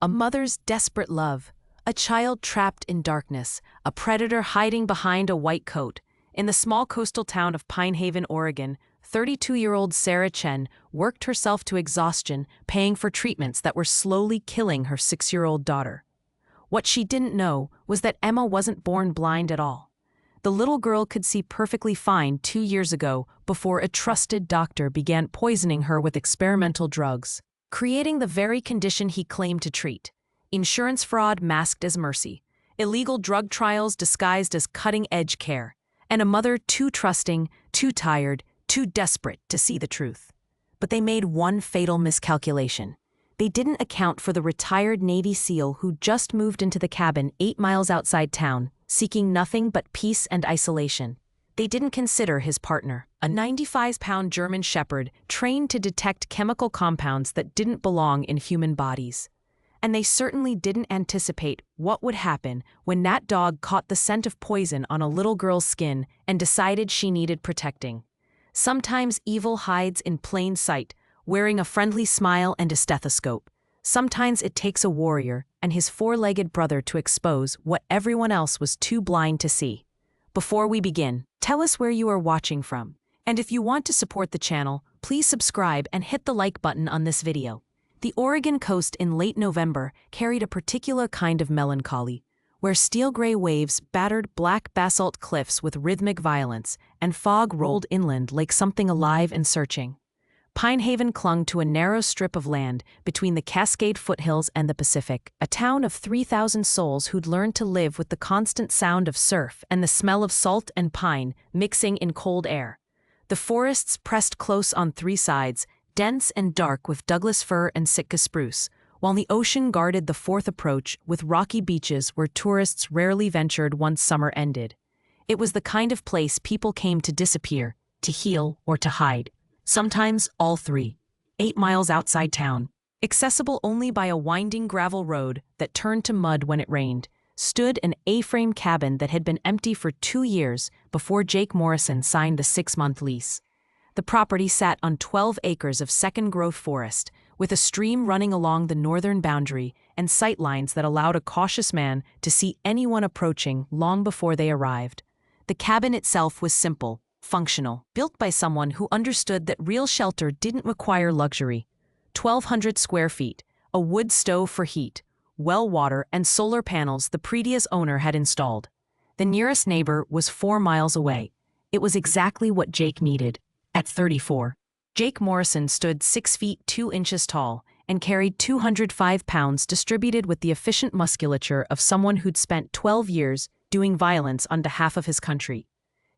A mother's desperate love, a child trapped in darkness, a predator hiding behind a white coat. In the small coastal town of Pine Haven, Oregon, 32-year-old Sarah Chen worked herself to exhaustion, paying for treatments that were slowly killing her 6-year-old daughter. What she didn't know was that Emma wasn't born blind at all. The little girl could see perfectly fine 2 years ago before a trusted doctor began poisoning her with experimental drugs, creating the very condition he claimed to treat. Insurance fraud masked as mercy, illegal drug trials disguised as cutting-edge care, and a mother too trusting, too tired, too desperate to see the truth. But they made one fatal miscalculation. They didn't account for the retired Navy SEAL who just moved into the cabin 8 miles outside town, seeking nothing but peace and isolation. They didn't consider his partner, a 95-pound German Shepherd trained to detect chemical compounds that didn't belong in human bodies. And they certainly didn't anticipate what would happen when that dog caught the scent of poison on a little girl's skin and decided she needed protecting. Sometimes evil hides in plain sight, wearing a friendly smile and a stethoscope. Sometimes it takes a warrior and his four-legged brother to expose what everyone else was too blind to see. Before we begin, tell us where you are watching from. And if you want to support the channel, please subscribe and hit the like button on this video. The Oregon coast in late November carried a particular kind of melancholy, where steel-gray waves battered black basalt cliffs with rhythmic violence, and fog rolled inland like something alive and searching. Pine Haven clung to a narrow strip of land between the Cascade foothills and the Pacific, a town of 3,000 souls who'd learned to live with the constant sound of surf and the smell of salt and pine mixing in cold air. The forests pressed close on 3 sides, dense and dark with Douglas fir and Sitka spruce, while the ocean guarded the 4th approach with rocky beaches where tourists rarely ventured once summer ended. It was the kind of place people came to disappear, to heal, or to hide. Sometimes all 3. 8 miles outside town, accessible only by a winding gravel road that turned to mud when it rained, stood an A-frame cabin that had been empty for 2 years before Jake Morrison signed the 6-month lease. The property sat on 12 acres of second-growth forest, with a stream running along the northern boundary and sight lines that allowed a cautious man to see anyone approaching long before they arrived. The cabin itself was simple, functional, built by someone who understood that real shelter didn't require luxury. 1,200 square feet, a wood stove for heat, well water, and solar panels the previous owner had installed. The nearest neighbor was 4 miles away. It was exactly what Jake needed. At 34, Jake Morrison stood 6 feet 2 inches tall and carried 205 pounds distributed with the efficient musculature of someone who'd spent 12 years doing violence on behalf of his country.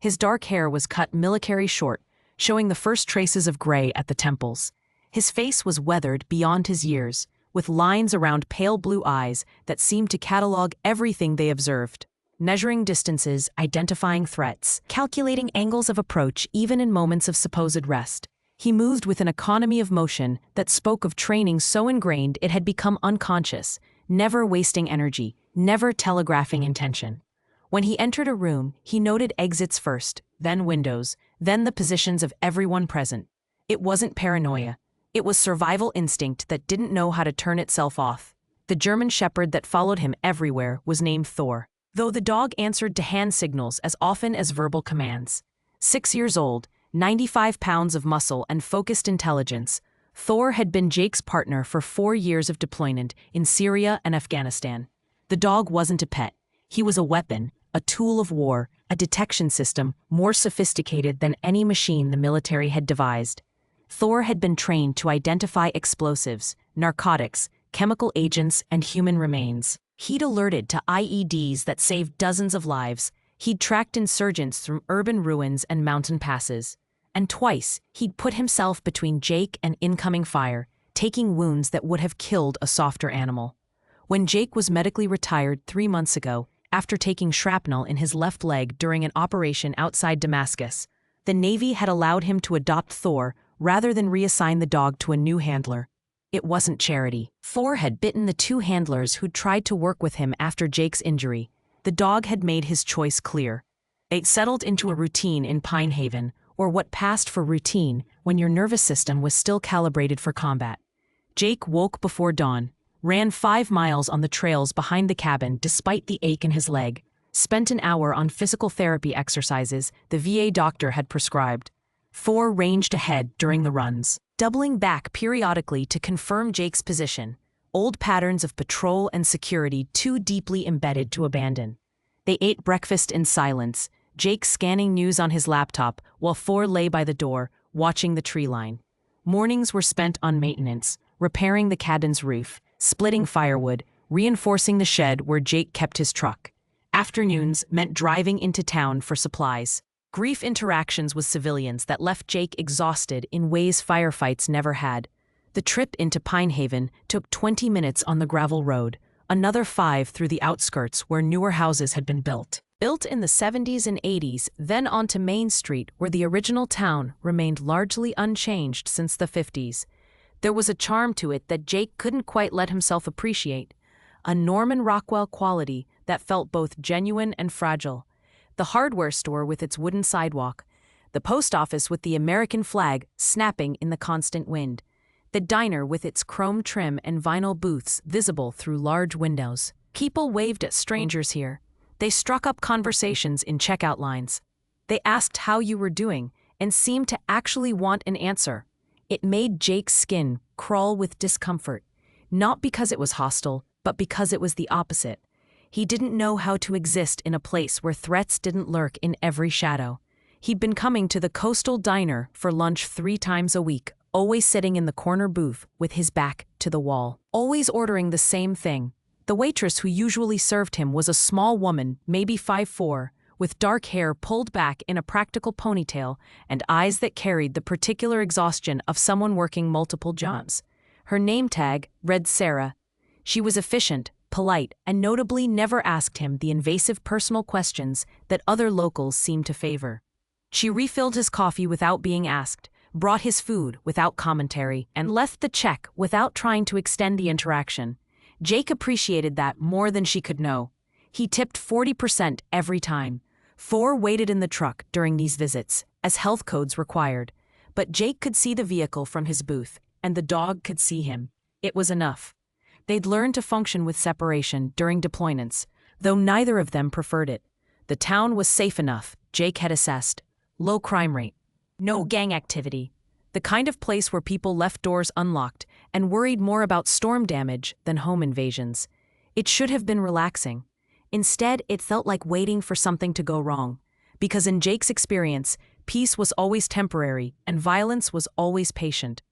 His dark hair was cut military short, showing the first traces of gray at the temples. His face was weathered beyond his years, with lines around pale blue eyes that seemed to catalog everything they observed. Measuring distances, identifying threats, calculating angles of approach even in moments of supposed rest. He moved with an economy of motion that spoke of training so ingrained it had become unconscious, never wasting energy, never telegraphing intention. When he entered a room, he noted exits first, then windows, then the positions of everyone present. It wasn't paranoia. It was survival instinct that didn't know how to turn itself off. The German Shepherd that followed him everywhere was named Thor, though the dog answered to hand signals as often as verbal commands. 6 years old, 95 pounds of muscle and focused intelligence, Thor had been Jake's partner for 4 years of deployment in Syria and Afghanistan. The dog wasn't a pet. He was a weapon, a tool of war, a detection system more sophisticated than any machine the military had devised. Thor had been trained to identify explosives, narcotics, chemical agents, and human remains. He'd alerted to IEDs that saved dozens of lives. He'd tracked insurgents through urban ruins and mountain passes. And twice, he'd put himself between Jake and incoming fire, taking wounds that would have killed a softer animal. When Jake was medically retired 3 months ago, after taking shrapnel in his left leg during an operation outside Damascus, the Navy had allowed him to adopt Thor rather than reassign the dog to a new handler. It wasn't charity. Thor had bitten the 2 handlers who'd tried to work with him after Jake's injury. The dog had made his choice clear. It settled into a routine in Pine Haven, or what passed for routine when your nervous system was still calibrated for combat. Jake woke before dawn, ran 5 miles on the trails behind the cabin despite the ache in his leg, spent an hour on physical therapy exercises the VA doctor had prescribed. 4 ranged ahead during the runs, doubling back periodically to confirm Jake's position, old patterns of patrol and security too deeply embedded to abandon. They ate breakfast in silence, Jake scanning news on his laptop while 4 lay by the door, watching the tree line. Mornings were spent on maintenance, repairing the cabin's roof, splitting firewood, reinforcing the shed where Jake kept his truck. Afternoons meant driving into town for supplies. Brief interactions with civilians that left Jake exhausted in ways firefights never had. The trip into Pinehaven took 20 minutes on the gravel road, another 5 through the outskirts where newer houses had been built. Built in the 70s and 80s, then onto Main Street where the original town remained largely unchanged since the 50s. There was a charm to it that Jake couldn't quite let himself appreciate, a Norman Rockwell quality that felt both genuine and fragile. The hardware store with its wooden sidewalk, the post office with the American flag snapping in the constant wind, the diner with its chrome trim and vinyl booths visible through large windows. People waved at strangers here. They struck up conversations in checkout lines. They asked how you were doing and seemed to actually want an answer. It made Jake's skin crawl with discomfort, not because it was hostile, but because it was the opposite. He didn't know how to exist in a place where threats didn't lurk in every shadow. He'd been coming to the Coastal Diner for lunch 3 times a week, always sitting in the corner booth with his back to the wall, always ordering the same thing. The waitress who usually served him was a small woman, maybe 5'4", with dark hair pulled back in a practical ponytail and eyes that carried the particular exhaustion of someone working multiple jobs. Her name tag read Sarah. She was efficient, polite, and notably never asked him the invasive personal questions that other locals seemed to favor. She refilled his coffee without being asked, brought his food without commentary, and left the check without trying to extend the interaction. Jake appreciated that more than she could know. He tipped 40% every time. 4 waited in the truck during these visits, as health codes required. But Jake could see the vehicle from his booth, and the dog could see him. It was enough. They'd learned to function with separation during deployments, though neither of them preferred it. The town was safe enough, Jake had assessed. Low crime rate. No gang activity. The kind of place where people left doors unlocked and worried more about storm damage than home invasions. It should have been relaxing. Instead, it felt like waiting for something to go wrong. Because in Jake's experience, peace was always temporary and violence was always patient.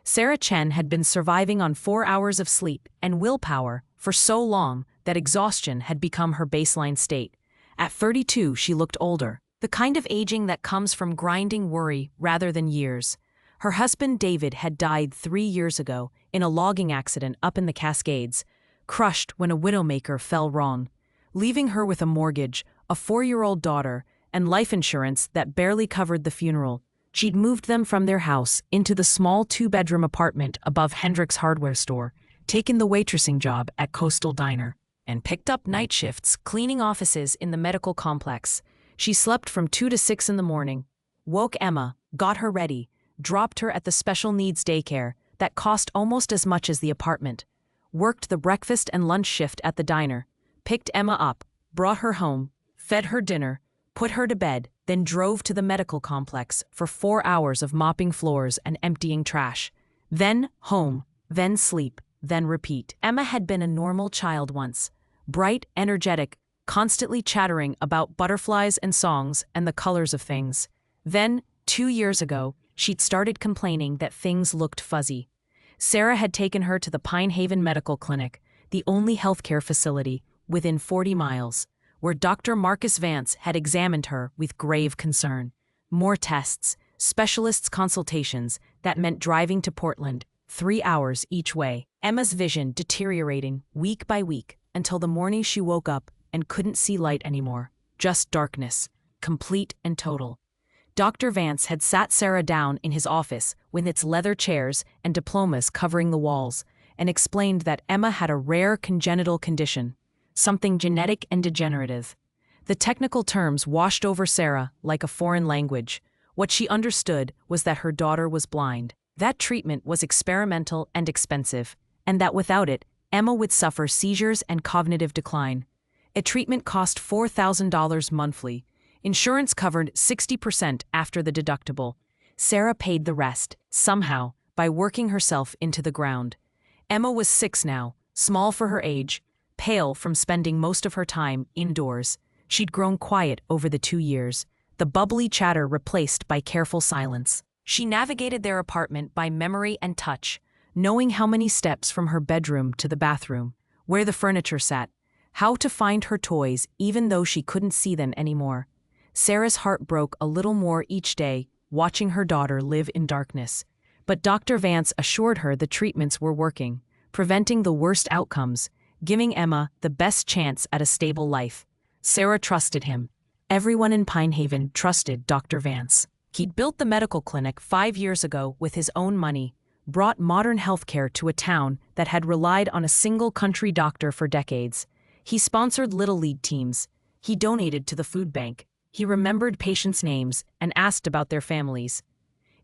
Sarah Chen had been surviving on 4 hours of sleep and willpower for so long that exhaustion had become her baseline state. At 32, she looked older, the kind of aging that comes from grinding worry rather than years. Her husband David had died 3 years ago in a logging accident up in the Cascades, crushed when a widowmaker fell wrong, leaving her with a mortgage, a 4-year-old daughter, and life insurance that barely covered the funeral. She'd moved them from their house into the small 2-bedroom apartment above Hendrick's hardware store, taken the waitressing job at Coastal Diner, and picked up night shifts cleaning offices in the medical complex. She slept from 2 to 6 in the morning, woke Emma, got her ready, dropped her at the special needs daycare that cost almost as much as the apartment, worked the breakfast and lunch shift at the diner, picked Emma up, brought her home, fed her dinner, put her to bed, then drove to the medical complex for 4 hours of mopping floors and emptying trash. Then home, then sleep, then repeat. Emma had been a normal child once, bright, energetic, constantly chattering about butterflies and songs and the colors of things. Then, 2 years ago, she'd started complaining that things looked fuzzy. Sarah had taken her to the Pinehaven Medical Clinic, the only healthcare facility within 40 miles, where Dr. Marcus Vance had examined her with grave concern. More tests, specialists' consultations that meant driving to Portland, 3 hours each way. Emma's vision deteriorating week by week until the morning she woke up and couldn't see light anymore, just darkness, complete and total. Dr. Vance had sat Sarah down in his office with its leather chairs and diplomas covering the walls and explained that Emma had a rare congenital condition, something genetic and degenerative. The technical terms washed over Sarah like a foreign language. What she understood was that her daughter was blind. That treatment was experimental and expensive, and that without it, Emma would suffer seizures and cognitive decline. A treatment cost $4,000 monthly. Insurance covered 60% after the deductible. Sarah paid the rest, somehow, by working herself into the ground. Emma was 6 now, small for her age, pale from spending most of her time indoors. She'd grown quiet over the 2 years, the bubbly chatter replaced by careful silence. She navigated their apartment by memory and touch, knowing how many steps from her bedroom to the bathroom, where the furniture sat, how to find her toys even though she couldn't see them anymore. Sarah's heart broke a little more each day, watching her daughter live in darkness. But Dr. Vance assured her the treatments were working, preventing the worst outcomes, giving Emma the best chance at a stable life. Sarah trusted him. Everyone in Pinehaven trusted Dr. Vance. He'd built the medical clinic 5 years ago with his own money, brought modern healthcare to a town that had relied on a single country doctor for decades. He sponsored Little League teams. He donated to the food bank. He remembered patients' names and asked about their families.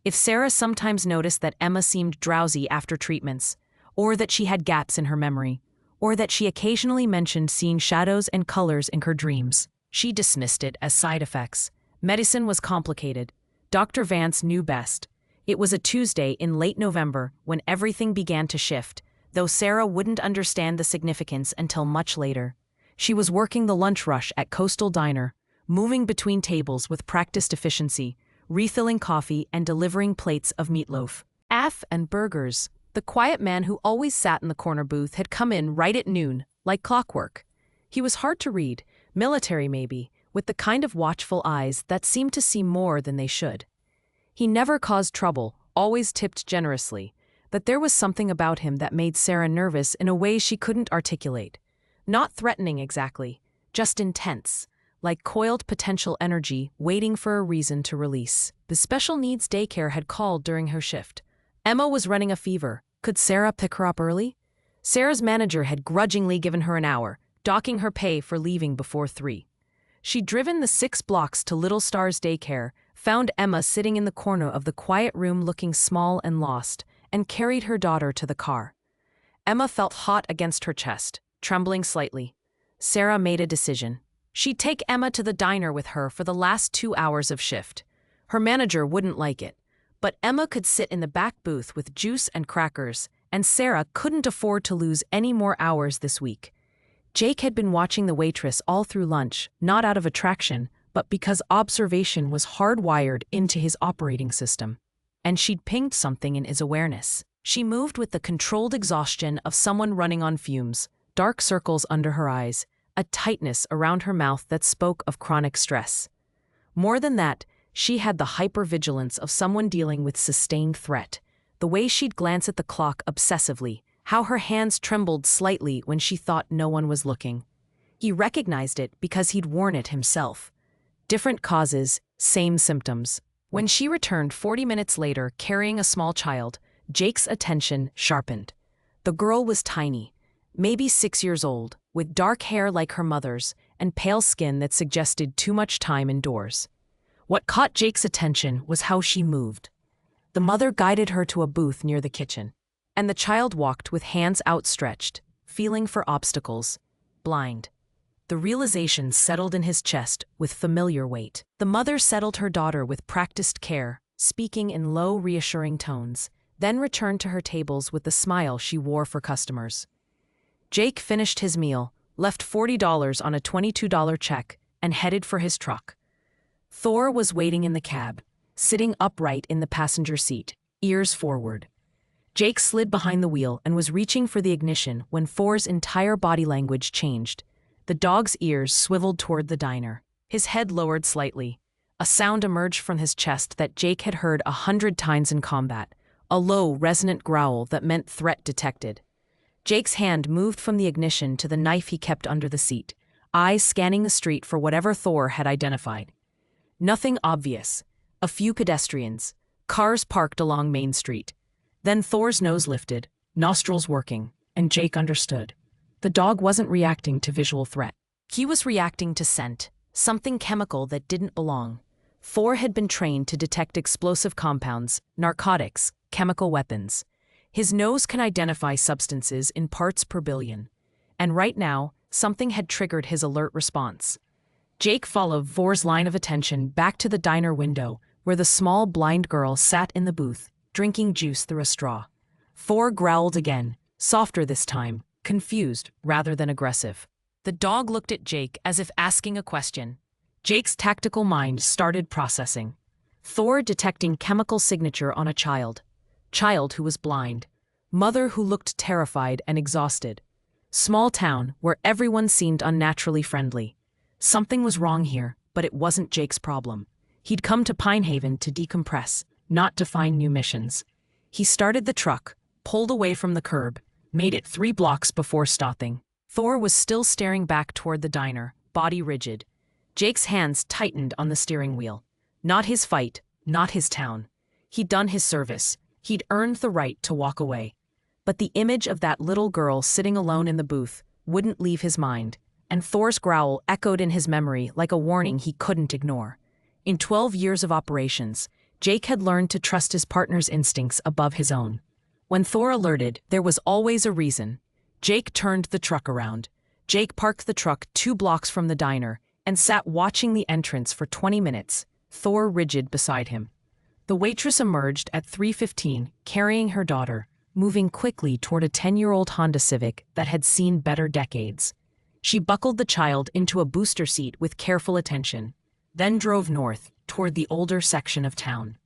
If Sarah sometimes noticed that Emma seemed drowsy after treatments, or that she had gaps in her memory, or that she occasionally mentioned seeing shadows and colors in her dreams, she dismissed it as side effects. Medicine was complicated. Dr. Vance knew best. It was a Tuesday in late November when everything began to shift, though Sarah wouldn't understand the significance until much later. She was working the lunch rush at Coastal Diner, moving between tables with practiced efficiency, refilling coffee and delivering plates of meatloaf, and burgers. The quiet man who always sat in the corner booth had come in right at noon, like clockwork. He was hard to read, military maybe, with the kind of watchful eyes that seemed to see more than they should. He never caused trouble, always tipped generously, but there was something about him that made Sarah nervous in a way she couldn't articulate. Not threatening exactly, just intense, like coiled potential energy waiting for a reason to release. The special needs daycare had called during her shift. Emma was running a fever. Could Sarah pick her up early? Sarah's manager had grudgingly given her an hour, docking her pay for leaving before 3. She'd driven the 6 blocks to Little Stars daycare, found Emma sitting in the corner of the quiet room looking small and lost, and carried her daughter to the car. Emma felt hot against her chest, trembling slightly. Sarah made a decision. She'd take Emma to the diner with her for the last 2 hours of shift. Her manager wouldn't like it, but Emma could sit in the back booth with juice and crackers, and Sarah couldn't afford to lose any more hours this week. Jake had been watching the waitress all through lunch, not out of attraction, but because observation was hardwired into his operating system. And she'd pinged something in his awareness. She moved with the controlled exhaustion of someone running on fumes, dark circles under her eyes, a tightness around her mouth that spoke of chronic stress. More than that, she had the hypervigilance of someone dealing with sustained threat. The way she'd glance at the clock obsessively, how her hands trembled slightly when she thought no one was looking. He recognized it because he'd worn it himself. Different causes, same symptoms. When she returned 40 minutes later carrying a small child, Jake's attention sharpened. The girl was tiny, maybe 6 years old, with dark hair like her mother's and pale skin that suggested too much time indoors. What caught Jake's attention was how she moved. The mother guided her to a booth near the kitchen, and the child walked with hands outstretched, feeling for obstacles, blind. The realization settled in his chest with familiar weight. The mother settled her daughter with practiced care, speaking in low, reassuring tones, then returned to her tables with the smile she wore for customers. Jake finished his meal, left $40 on a $22 check, and headed for his truck. Thor was waiting in the cab, sitting upright in the passenger seat, ears forward. Jake slid behind the wheel and was reaching for the ignition when Thor's entire body language changed. The dog's ears swiveled toward the diner. His head lowered slightly. A sound emerged from his chest that Jake had heard 100 times in combat, a low, resonant growl that meant threat detected. Jake's hand moved from the ignition to the knife he kept under the seat, eyes scanning the street for whatever Thor had identified. Nothing obvious. A few pedestrians, cars parked along Main Street. Then Thor's nose lifted, nostrils working, and Jake understood. The dog wasn't reacting to visual threat. He was reacting to scent, something chemical that didn't belong. Thor had been trained to detect explosive compounds, narcotics, chemical weapons. His nose can identify substances in parts per billion. And right now, something had triggered his alert response. Jake followed Thor's line of attention back to the diner window, where the small blind girl sat in the booth, drinking juice through a straw. Thor growled again, softer this time, confused rather than aggressive. The dog looked at Jake as if asking a question. Jake's tactical mind started processing. Thor detecting chemical signature on a child. Child who was blind. Mother who looked terrified and exhausted. Small town where everyone seemed unnaturally friendly. Something was wrong here, but it wasn't Jake's problem. He'd come to Pinehaven to decompress, not to find new missions. He started the truck, pulled away from the curb, made it 3 blocks before stopping. Thor was still staring back toward the diner, body rigid. Jake's hands tightened on the steering wheel. Not his fight, not his town. He'd done his service. He'd earned the right to walk away. But the image of that little girl sitting alone in the booth wouldn't leave his mind, and Thor's growl echoed in his memory like a warning he couldn't ignore. In 12 years of operations, Jake had learned to trust his partner's instincts above his own. When Thor alerted, there was always a reason. Jake turned the truck around. Jake parked the truck 2 blocks from the diner and sat watching the entrance for 20 minutes, Thor rigid beside him. The waitress emerged at 3:15, carrying her daughter, moving quickly toward a 10-year-old Honda Civic that had seen better decades. She buckled the child into a booster seat with careful attention, then drove north toward the older section of town.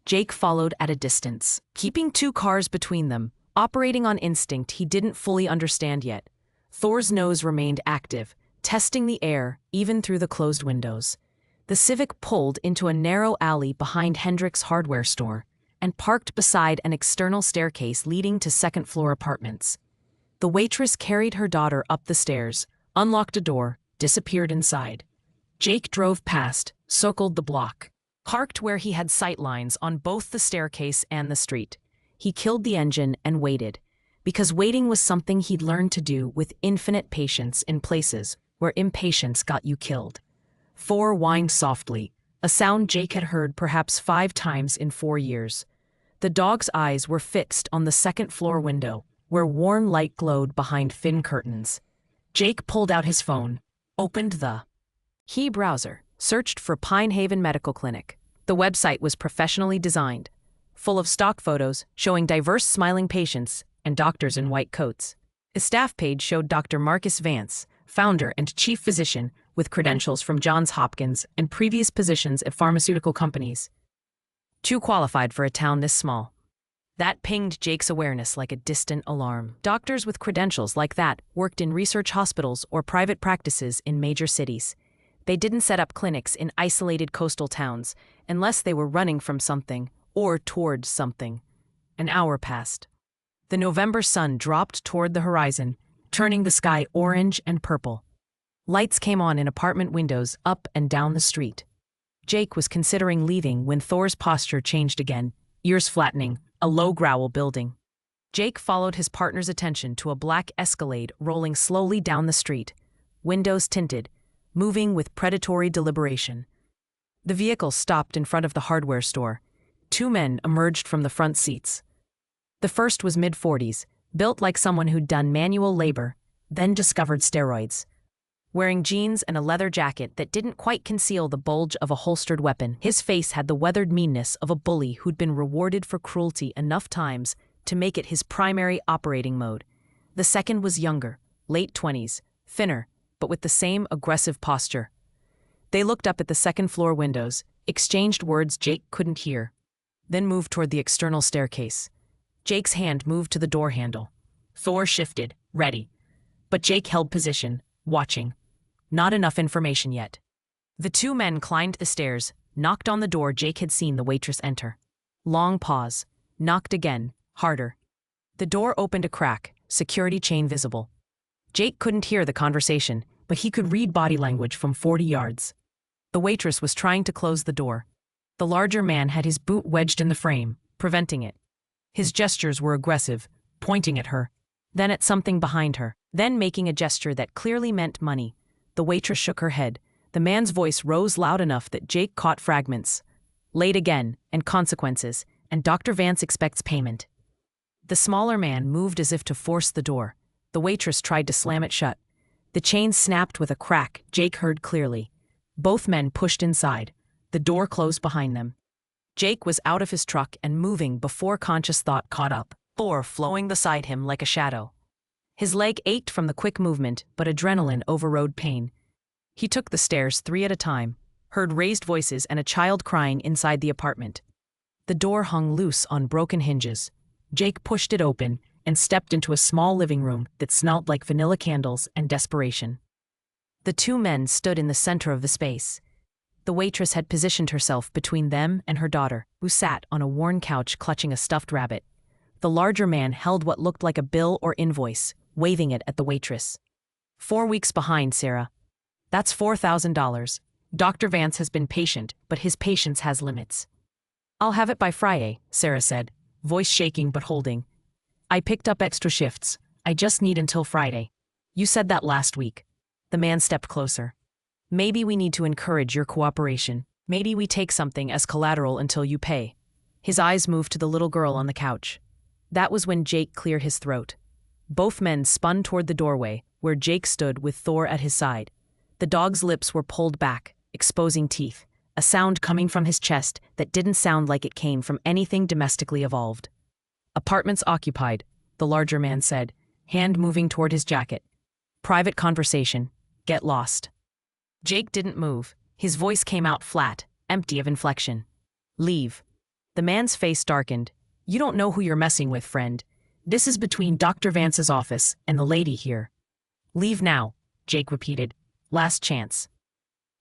Jake followed at a distance, keeping 2 cars between them, operating on instinct he didn't fully understand yet. Thor's nose remained active, testing the air even through the closed windows. The Civic pulled into a narrow alley behind Hendrick's hardware store and parked beside an external staircase leading to second-floor apartments. The waitress carried her daughter up the stairs, unlocked a door, disappeared inside. Jake drove past, circled the block, parked where he had sightlines on both the staircase and the street. He killed the engine and waited, because waiting was something he'd learned to do with infinite patience in places where impatience got you killed. Thor whined softly, a sound Jake had heard perhaps 5 times in 4 years. The dog's eyes were fixed on the second-floor window, where warm light glowed behind thin curtains. Jake pulled out his phone, opened the He browser, searched for Pinehaven Medical Clinic. The website was professionally designed, full of stock photos showing diverse smiling patients and doctors in white coats. A staff page showed Dr. Marcus Vance, founder and chief physician, with credentials from Johns Hopkins and previous positions at pharmaceutical companies. Too qualified for a town this small. That pinged Jake's awareness like a distant alarm. Doctors with credentials like that worked in research hospitals or private practices in major cities. They didn't set up clinics in isolated coastal towns unless they were running from something or towards something. An hour passed. The November sun dropped toward the horizon, turning the sky orange and purple. Lights came on in apartment windows up and down the street. Jake was considering leaving when Thor's posture changed again, ears flattening, a low growl building. Jake followed his partner's attention to a black Escalade rolling slowly down the street, windows tinted, moving with predatory deliberation. The vehicle stopped in front of the hardware store. 2 men emerged from the front seats. The first was mid-40s, built like someone who'd done manual labor, then discovered steroids. Wearing jeans and a leather jacket that didn't quite conceal the bulge of a holstered weapon, his face had the weathered meanness of a bully who'd been rewarded for cruelty enough times to make it his primary operating mode. The second was younger, late 20s, thinner, but with the same aggressive posture. They looked up at the second-floor windows, exchanged words Jake couldn't hear, then moved toward the external staircase. Jake's hand moved to the door handle. Thor shifted, ready. But Jake held position, watching. Not enough information yet. The 2 men climbed the stairs, knocked on the door Jake had seen the waitress enter. Long pause. Knocked again, harder. The door opened a crack, security chain visible. Jake couldn't hear the conversation, but he could read body language from 40 yards. The waitress was trying to close the door. The larger man had his boot wedged in the frame, preventing it. His gestures were aggressive, pointing at her, then at something behind her, then making a gesture that clearly meant money. The waitress shook her head. The man's voice rose loud enough that Jake caught fragments. Late again, and consequences, and Dr. Vance expects payment. The smaller man moved as if to force the door. The waitress tried to slam it shut. The chain snapped with a crack Jake heard clearly. Both men pushed inside. The door closed behind them. Jake was out of his truck and moving before conscious thought caught up, Thor flowing beside him like a shadow. His leg ached from the quick movement, but adrenaline overrode pain. He took the stairs 3 at a time, heard raised voices and a child crying inside the apartment. The door hung loose on broken hinges. Jake pushed it open and stepped into a small living room that smelled like vanilla candles and desperation. The 2 men stood in the center of the space. The waitress had positioned herself between them and her daughter, who sat on a worn couch clutching a stuffed rabbit. The larger man held what looked like a bill or invoice, waving it at the waitress. 4 weeks behind, Sarah. That's $4,000. Dr. Vance has been patient, but his patience has limits. I'll have it by Friday, Sarah said, voice shaking but holding. I picked up extra shifts. I just need until Friday. You said that last week. The man stepped closer. Maybe we need to encourage your cooperation. Maybe we take something as collateral until you pay. His eyes moved to the little girl on the couch. That was when Jake cleared his throat. Both men spun toward the doorway, where Jake stood with Thor at his side. The dog's lips were pulled back, exposing teeth, a sound coming from his chest that didn't sound like it came from anything domestically evolved. Apartments occupied, the larger man said, hand moving toward his jacket. Private conversation. Get lost. Jake didn't move. His voice came out flat, empty of inflection. Leave. The man's face darkened. You don't know who you're messing with, friend. This is between Dr. Vance's office and the lady here. Leave now, Jake repeated. Last chance.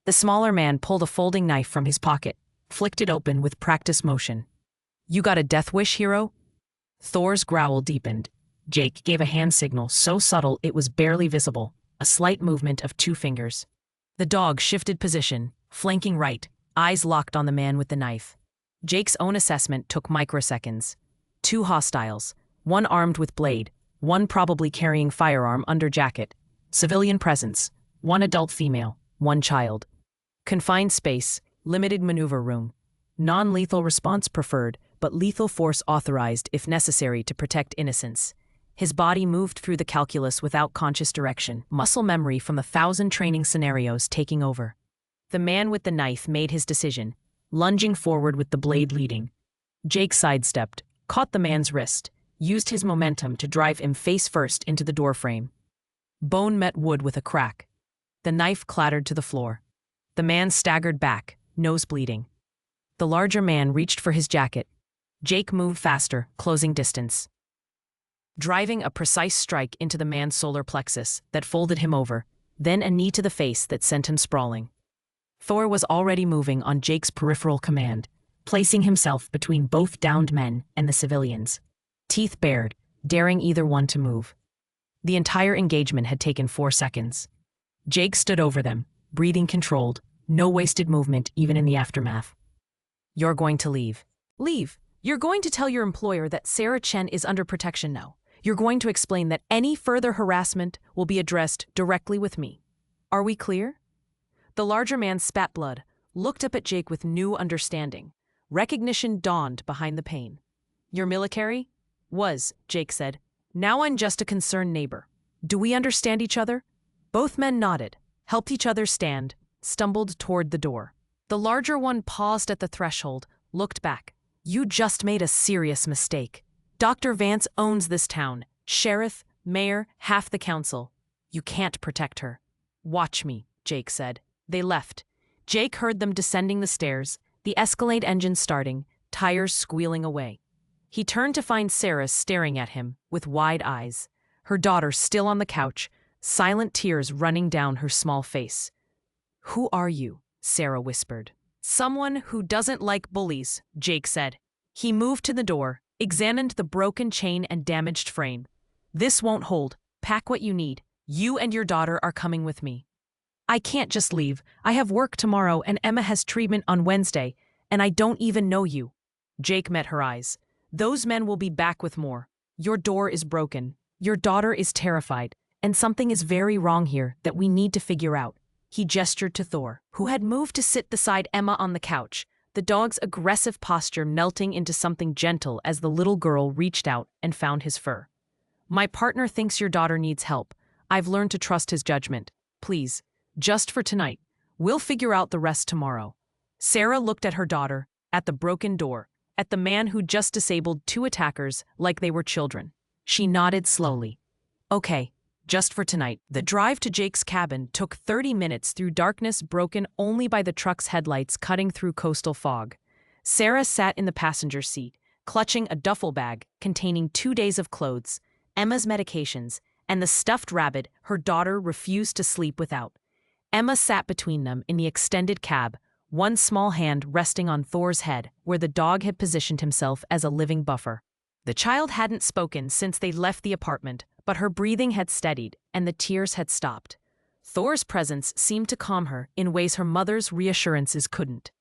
The smaller man pulled a folding knife from his pocket, flicked it open with practiced motion. You got a death wish, hero? Thor's growl deepened. Jake gave a hand signal so subtle it was barely visible, a slight movement of 2 fingers. The dog shifted position, flanking right, eyes locked on the man with the knife. Jake's own assessment took microseconds. 2 hostiles, one armed with blade, one probably carrying firearm under jacket. Civilian presence, 1 adult female, 1 child. Confined space, limited maneuver room. Non-lethal response preferred, but lethal force authorized if necessary to protect innocence. His body moved through the calculus without conscious direction, muscle memory from 1,000 training scenarios taking over. The man with the knife made his decision, lunging forward with the blade leading. Jake sidestepped, caught the man's wrist, used his momentum to drive him face first into the doorframe. Bone met wood with a crack. The knife clattered to the floor. The man staggered back, nose bleeding. The larger man reached for his jacket. Jake moved faster, closing distance, driving a precise strike into the man's solar plexus that folded him over, then a knee to the face that sent him sprawling. Thor was already moving on Jake's peripheral command, placing himself between both downed men and the civilians. Teeth bared, daring either one to move. The entire engagement had taken 4 seconds. Jake stood over them, breathing controlled, no wasted movement even in the aftermath. You're going to leave. Leave. You're going to tell your employer that Sarah Chen is under protection now. You're going to explain that any further harassment will be addressed directly with me. Are we clear? The larger man spat blood, looked up at Jake with new understanding. Recognition dawned behind the pain. You're military? Was, Jake said. Now I'm just a concerned neighbor. Do we understand each other? Both men nodded, helped each other stand, stumbled toward the door. The larger one paused at the threshold, looked back. You just made a serious mistake. Dr. Vance owns this town. Sheriff, mayor, half the council. You can't protect her. Watch me, Jake said. They left. Jake heard them descending the stairs, the Escalade engine starting, tires squealing away. He turned to find Sarah staring at him with wide eyes, her daughter still on the couch, silent tears running down her small face. Who are you? Sarah whispered. Someone who doesn't like bullies, Jake said. He moved to the door, examined the broken chain and damaged frame. This won't hold. Pack what you need. You and your daughter are coming with me. I can't just leave. I have work tomorrow and Emma has treatment on Wednesday, and I don't even know you. Jake met her eyes. Those men will be back with more. Your door is broken. Your daughter is terrified, and something is very wrong here that we need to figure out. He gestured to Thor, who had moved to sit beside Emma on the couch, the dog's aggressive posture melting into something gentle as the little girl reached out and found his fur. "My partner thinks your daughter needs help. I've learned to trust his judgment. Please, just for tonight. We'll figure out the rest tomorrow." Sarah looked at her daughter, at the broken door, at the man who just disabled two attackers like they were children. She nodded slowly. "Okay, just for tonight." The drive to Jake's cabin took 30 minutes through darkness broken only by the truck's headlights cutting through coastal fog. Sarah sat in the passenger seat, clutching a duffel bag containing 2 days of clothes, Emma's medications, and the stuffed rabbit her daughter refused to sleep without. Emma sat between them in the extended cab, one small hand resting on Thor's head where the dog had positioned himself as a living buffer. The child hadn't spoken since they left the apartment, but her breathing had steadied and the tears had stopped. Thor's presence seemed to calm her in ways her mother's reassurances couldn't.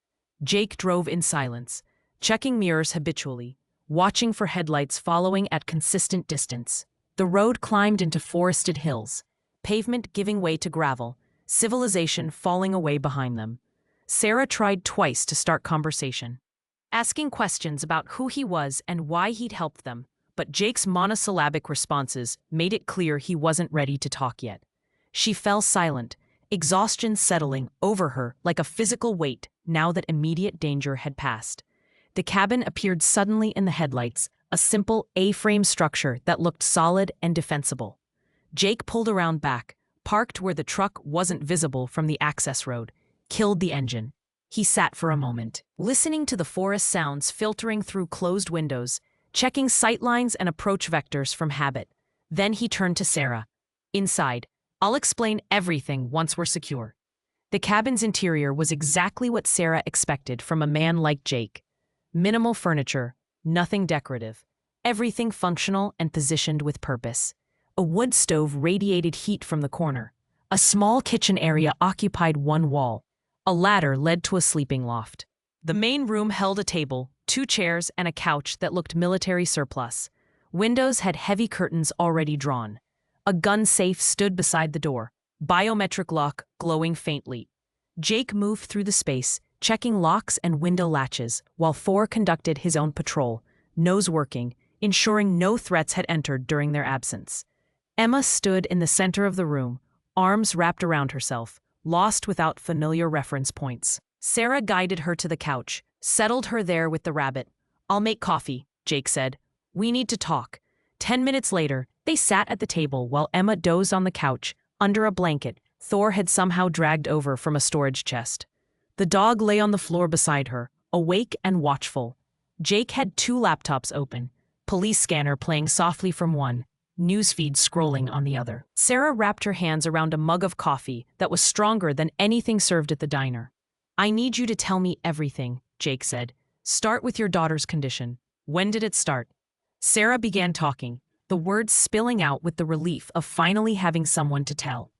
Jake drove in silence, checking mirrors habitually, watching for headlights following at consistent distance. The road climbed into forested hills, pavement giving way to gravel, civilization falling away behind them. Sarah tried twice to start conversation, asking questions about who he was and why he'd helped them, but Jake's monosyllabic responses made it clear he wasn't ready to talk yet. She fell silent, exhaustion settling over her like a physical weight now that immediate danger had passed. The cabin appeared suddenly in the headlights, a simple A-frame structure that looked solid and defensible. Jake pulled around back, parked where the truck wasn't visible from the access road, killed the engine. He sat for a moment, listening to the forest sounds filtering through closed windows, checking sightlines and approach vectors from habit. Then he turned to Sarah. "Inside. I'll explain everything once we're secure." The cabin's interior was exactly what Sarah expected from a man like Jake. Minimal furniture, nothing decorative, everything functional and positioned with purpose. A wood stove radiated heat from the corner. A small kitchen area occupied one wall. A ladder led to a sleeping loft. The main room held a table, 2 chairs, and a couch that looked military surplus. Windows had heavy curtains already drawn. A gun safe stood beside the door, biometric lock glowing faintly. Jake moved through the space, checking locks and window latches, while Thor conducted his own patrol, nose working, ensuring no threats had entered during their absence. Emma stood in the center of the room, arms wrapped around herself, lost without familiar reference points. Sarah guided her to the couch, settled her there with the rabbit. "I'll make coffee," Jake said. "We need to talk." 10 minutes later, they sat at the table while Emma dozed on the couch, under a blanket Thor had somehow dragged over from a storage chest. The dog lay on the floor beside her, awake and watchful. Jake had 2 laptops open, police scanner playing softly from one, newsfeed scrolling on the other. Sarah wrapped her hands around a mug of coffee that was stronger than anything served at the diner. "I need you to tell me everything," Jake said. "Start with your daughter's condition. When did it start?" Sarah began talking, the words spilling out with the relief of finally having someone to tell.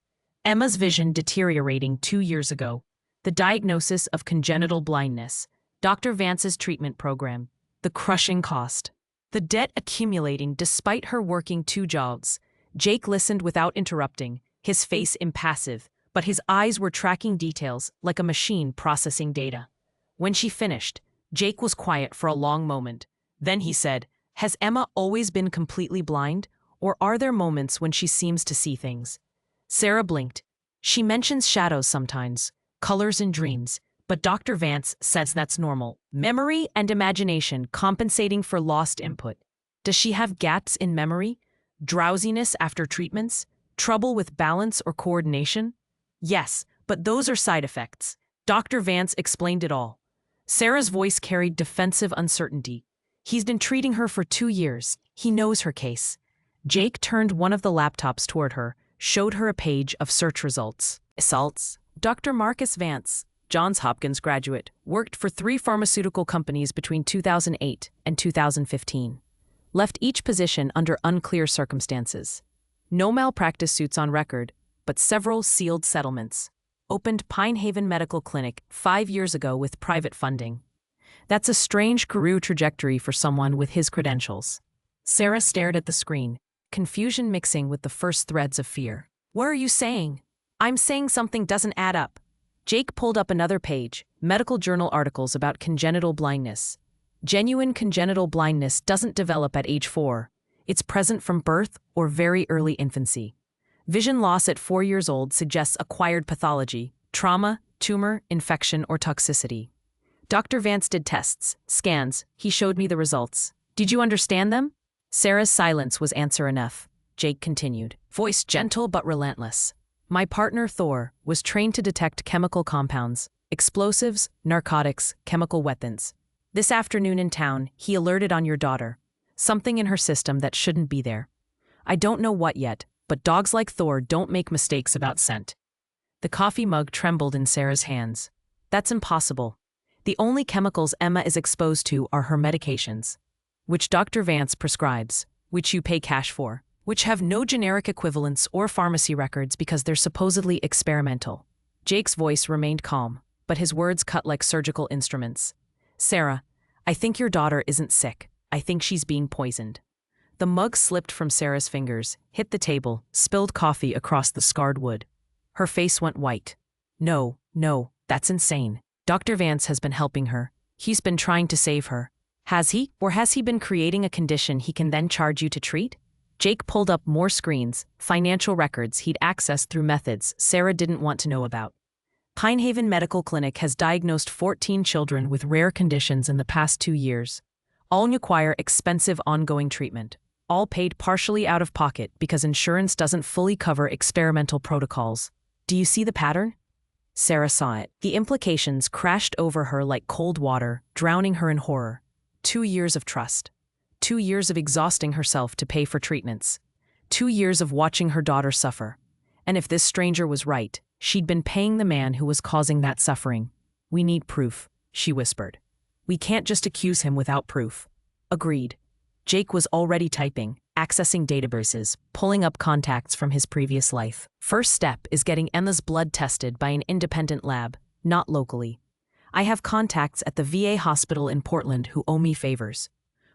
Emma's vision deteriorating 2 years ago. The diagnosis of congenital blindness. Dr. Vance's treatment program. The crushing cost. The debt accumulating despite her working 2 jobs. Jake listened without interrupting, his face impassive, but his eyes were tracking details like a machine processing data. When she finished, Jake was quiet for a long moment. Then he said, "Has Emma always been completely blind, or are there moments when she seems to see things?" Sarah blinked. "She mentions shadows sometimes, colors in dreams, but Dr. Vance says that's normal. Memory and imagination compensating for lost input. Does she have gaps in memory? Drowsiness after treatments? Trouble with balance or coordination?" "Yes, but those are side effects." Dr. Vance explained it all. Sarah's voice carried defensive uncertainty. "He's been treating her for 2 years. He knows her case." Jake turned one of the laptops toward her, showed her a page of search results. Results. Dr. Marcus Vance, Johns Hopkins graduate, worked for 3 pharmaceutical companies between 2008 and 2015. Left each position under unclear circumstances. No malpractice suits on record, but several sealed settlements. Opened Pine Haven Medical Clinic 5 years ago with private funding. That's a strange career trajectory for someone with his credentials. Sarah stared at the screen, confusion mixing with the first threads of fear. "What are you saying?" "I'm saying something doesn't add up." Jake pulled up another page, medical journal articles about congenital blindness. Genuine congenital blindness doesn't develop at age 4. It's present from birth or very early infancy. Vision loss at 4 years old suggests acquired pathology, trauma, tumor, infection, or toxicity. Dr. Vance did tests, scans. He showed me the results. Did you understand them? Sarah's silence was answer enough. Jake continued, voice gentle but relentless. My partner, Thor, was trained to detect chemical compounds, explosives, narcotics, chemical weapons. This afternoon in town, he alerted on your daughter. Something in her system that shouldn't be there. I don't know what yet, but dogs like Thor don't make mistakes about scent. The coffee mug trembled in Sarah's hands. That's impossible. The only chemicals Emma is exposed to are her medications, which Dr. Vance prescribes, which you pay cash for, which have no generic equivalents or pharmacy records because they're supposedly experimental. Jake's voice remained calm, but his words cut like surgical instruments. Sarah, I think your daughter isn't sick. I think she's being poisoned. The mug slipped from Sarah's fingers, hit the table, spilled coffee across the scarred wood. Her face went white. No, that's insane. Dr. Vance has been helping her. He's been trying to save her. Has he? Or has he been creating a condition he can then charge you to treat? Jake pulled up more screens, financial records he'd accessed through methods Sarah didn't want to know about. Pinehaven Medical Clinic has diagnosed 14 children with rare conditions in the past 2 years. All require expensive ongoing treatment, all paid partially out of pocket because insurance doesn't fully cover experimental protocols. Do you see the pattern? Sarah saw it. The implications crashed over her like cold water, drowning her in horror. 2 years of trust. 2 years of exhausting herself to pay for treatments. 2 years of watching her daughter suffer. And if this stranger was right, she'd been paying the man who was causing that suffering. We need proof, she whispered. We can't just accuse him without proof. Agreed. Jake was already typing, accessing databases, pulling up contacts from his previous life. First step is getting Emma's blood tested by an independent lab, not locally. I have contacts at the VA hospital in Portland who owe me favors.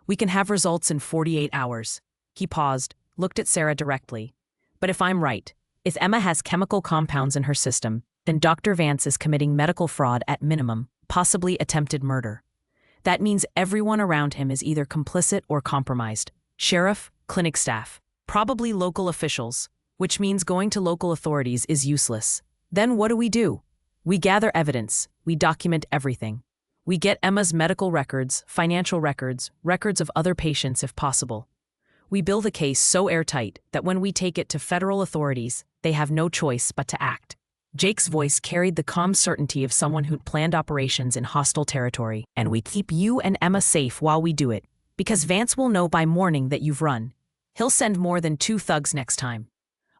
We can have results in 48 hours. He paused, looked at Sarah directly. But if I'm right, if Emma has chemical compounds in her system, then Dr. Vance is committing medical fraud at minimum, possibly attempted murder. That means everyone around him is either complicit or compromised. Sheriff, clinic staff, probably local officials, which means going to local authorities is useless. Then what do? We gather evidence, we document everything. We get Emma's medical records, financial records, records of other patients if possible. We build a case so airtight that when we take it to federal authorities, they have no choice but to act. Jake's voice carried the calm certainty of someone who'd planned operations in hostile territory. And we keep you and Emma safe while we do it, because Vance will know by morning that you've run. He'll send more than 2 thugs next time.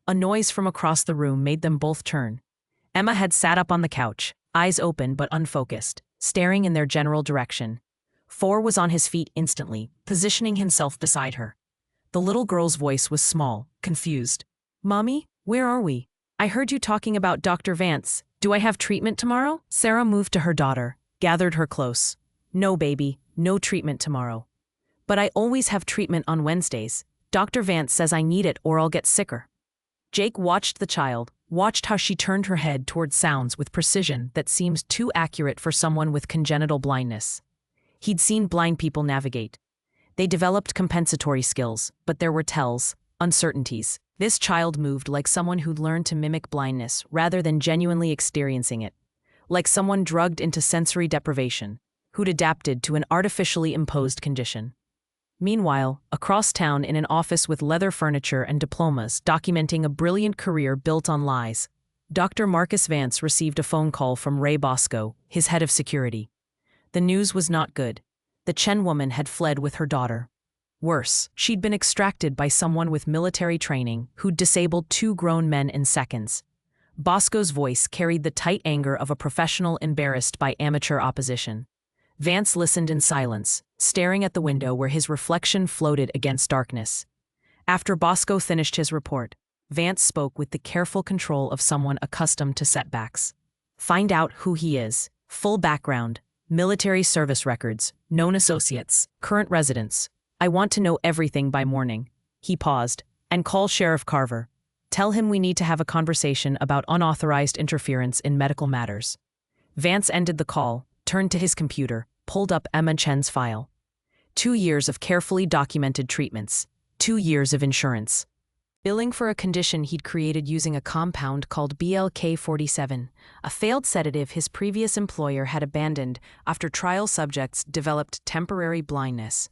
A noise from across the room made them both turn. Emma had sat up on the couch, eyes open but unfocused, staring in their general direction. Thor was on his feet instantly, positioning himself beside her. The little girl's voice was small, confused. Mommy, where are we? I heard you talking about Dr. Vance. Do I have treatment tomorrow? Sarah moved to her daughter, gathered her close. No, baby, no treatment tomorrow. But I always have treatment on Wednesdays. Dr. Vance says I need it or I'll get sicker. Jake watched the child, watched how she turned her head toward sounds with precision that seemed too accurate for someone with congenital blindness. He'd seen blind people navigate. They developed compensatory skills, but there were tells, uncertainties. This child moved like someone who'd learned to mimic blindness rather than genuinely experiencing it. Like someone drugged into sensory deprivation, who'd adapted to an artificially imposed condition. Meanwhile, across town in an office with leather furniture and diplomas documenting a brilliant career built on lies, Dr. Marcus Vance received a phone call from Ray Bosco, his head of security. The news was not good. The Chen woman had fled with her daughter. Worse, she'd been extracted by someone with military training who'd disabled 2 grown men in seconds. Bosco's voice carried the tight anger of a professional embarrassed by amateur opposition. Vance listened in silence, staring at the window where his reflection floated against darkness. After Bosco finished his report, Vance spoke with the careful control of someone accustomed to setbacks. Find out who he is, full background, military service records, known associates, current residence. I want to know everything by morning. He paused. And call Sheriff Carver. Tell him we need to have a conversation about unauthorized interference in medical matters. Vance ended the call, turned to his computer, pulled up Emma Chen's file. 2 years of carefully documented treatments. 2 years of insurance. Billing for a condition he'd created using a compound called BLK-47, a failed sedative his previous employer had abandoned after trial subjects developed temporary blindness.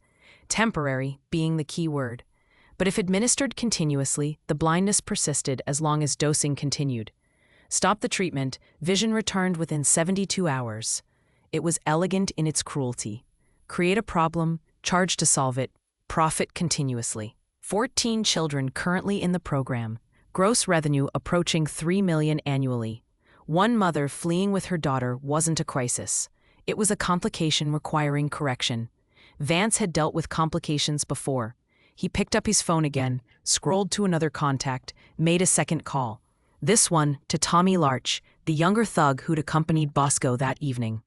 Temporary being the key word. But if administered continuously, the blindness persisted as long as dosing continued. Stop the treatment, vision returned within 72 hours. It was elegant in its cruelty. Create a problem, charge to solve it, profit continuously. 14 children currently in the program, gross revenue approaching $3 million annually. One mother fleeing with her daughter wasn't a crisis. It was a complication requiring correction. Vance had dealt with complications before. He picked up his phone again, scrolled to another contact, made a second call. This one to Tommy Larch, the younger thug who'd accompanied Bosco that evening.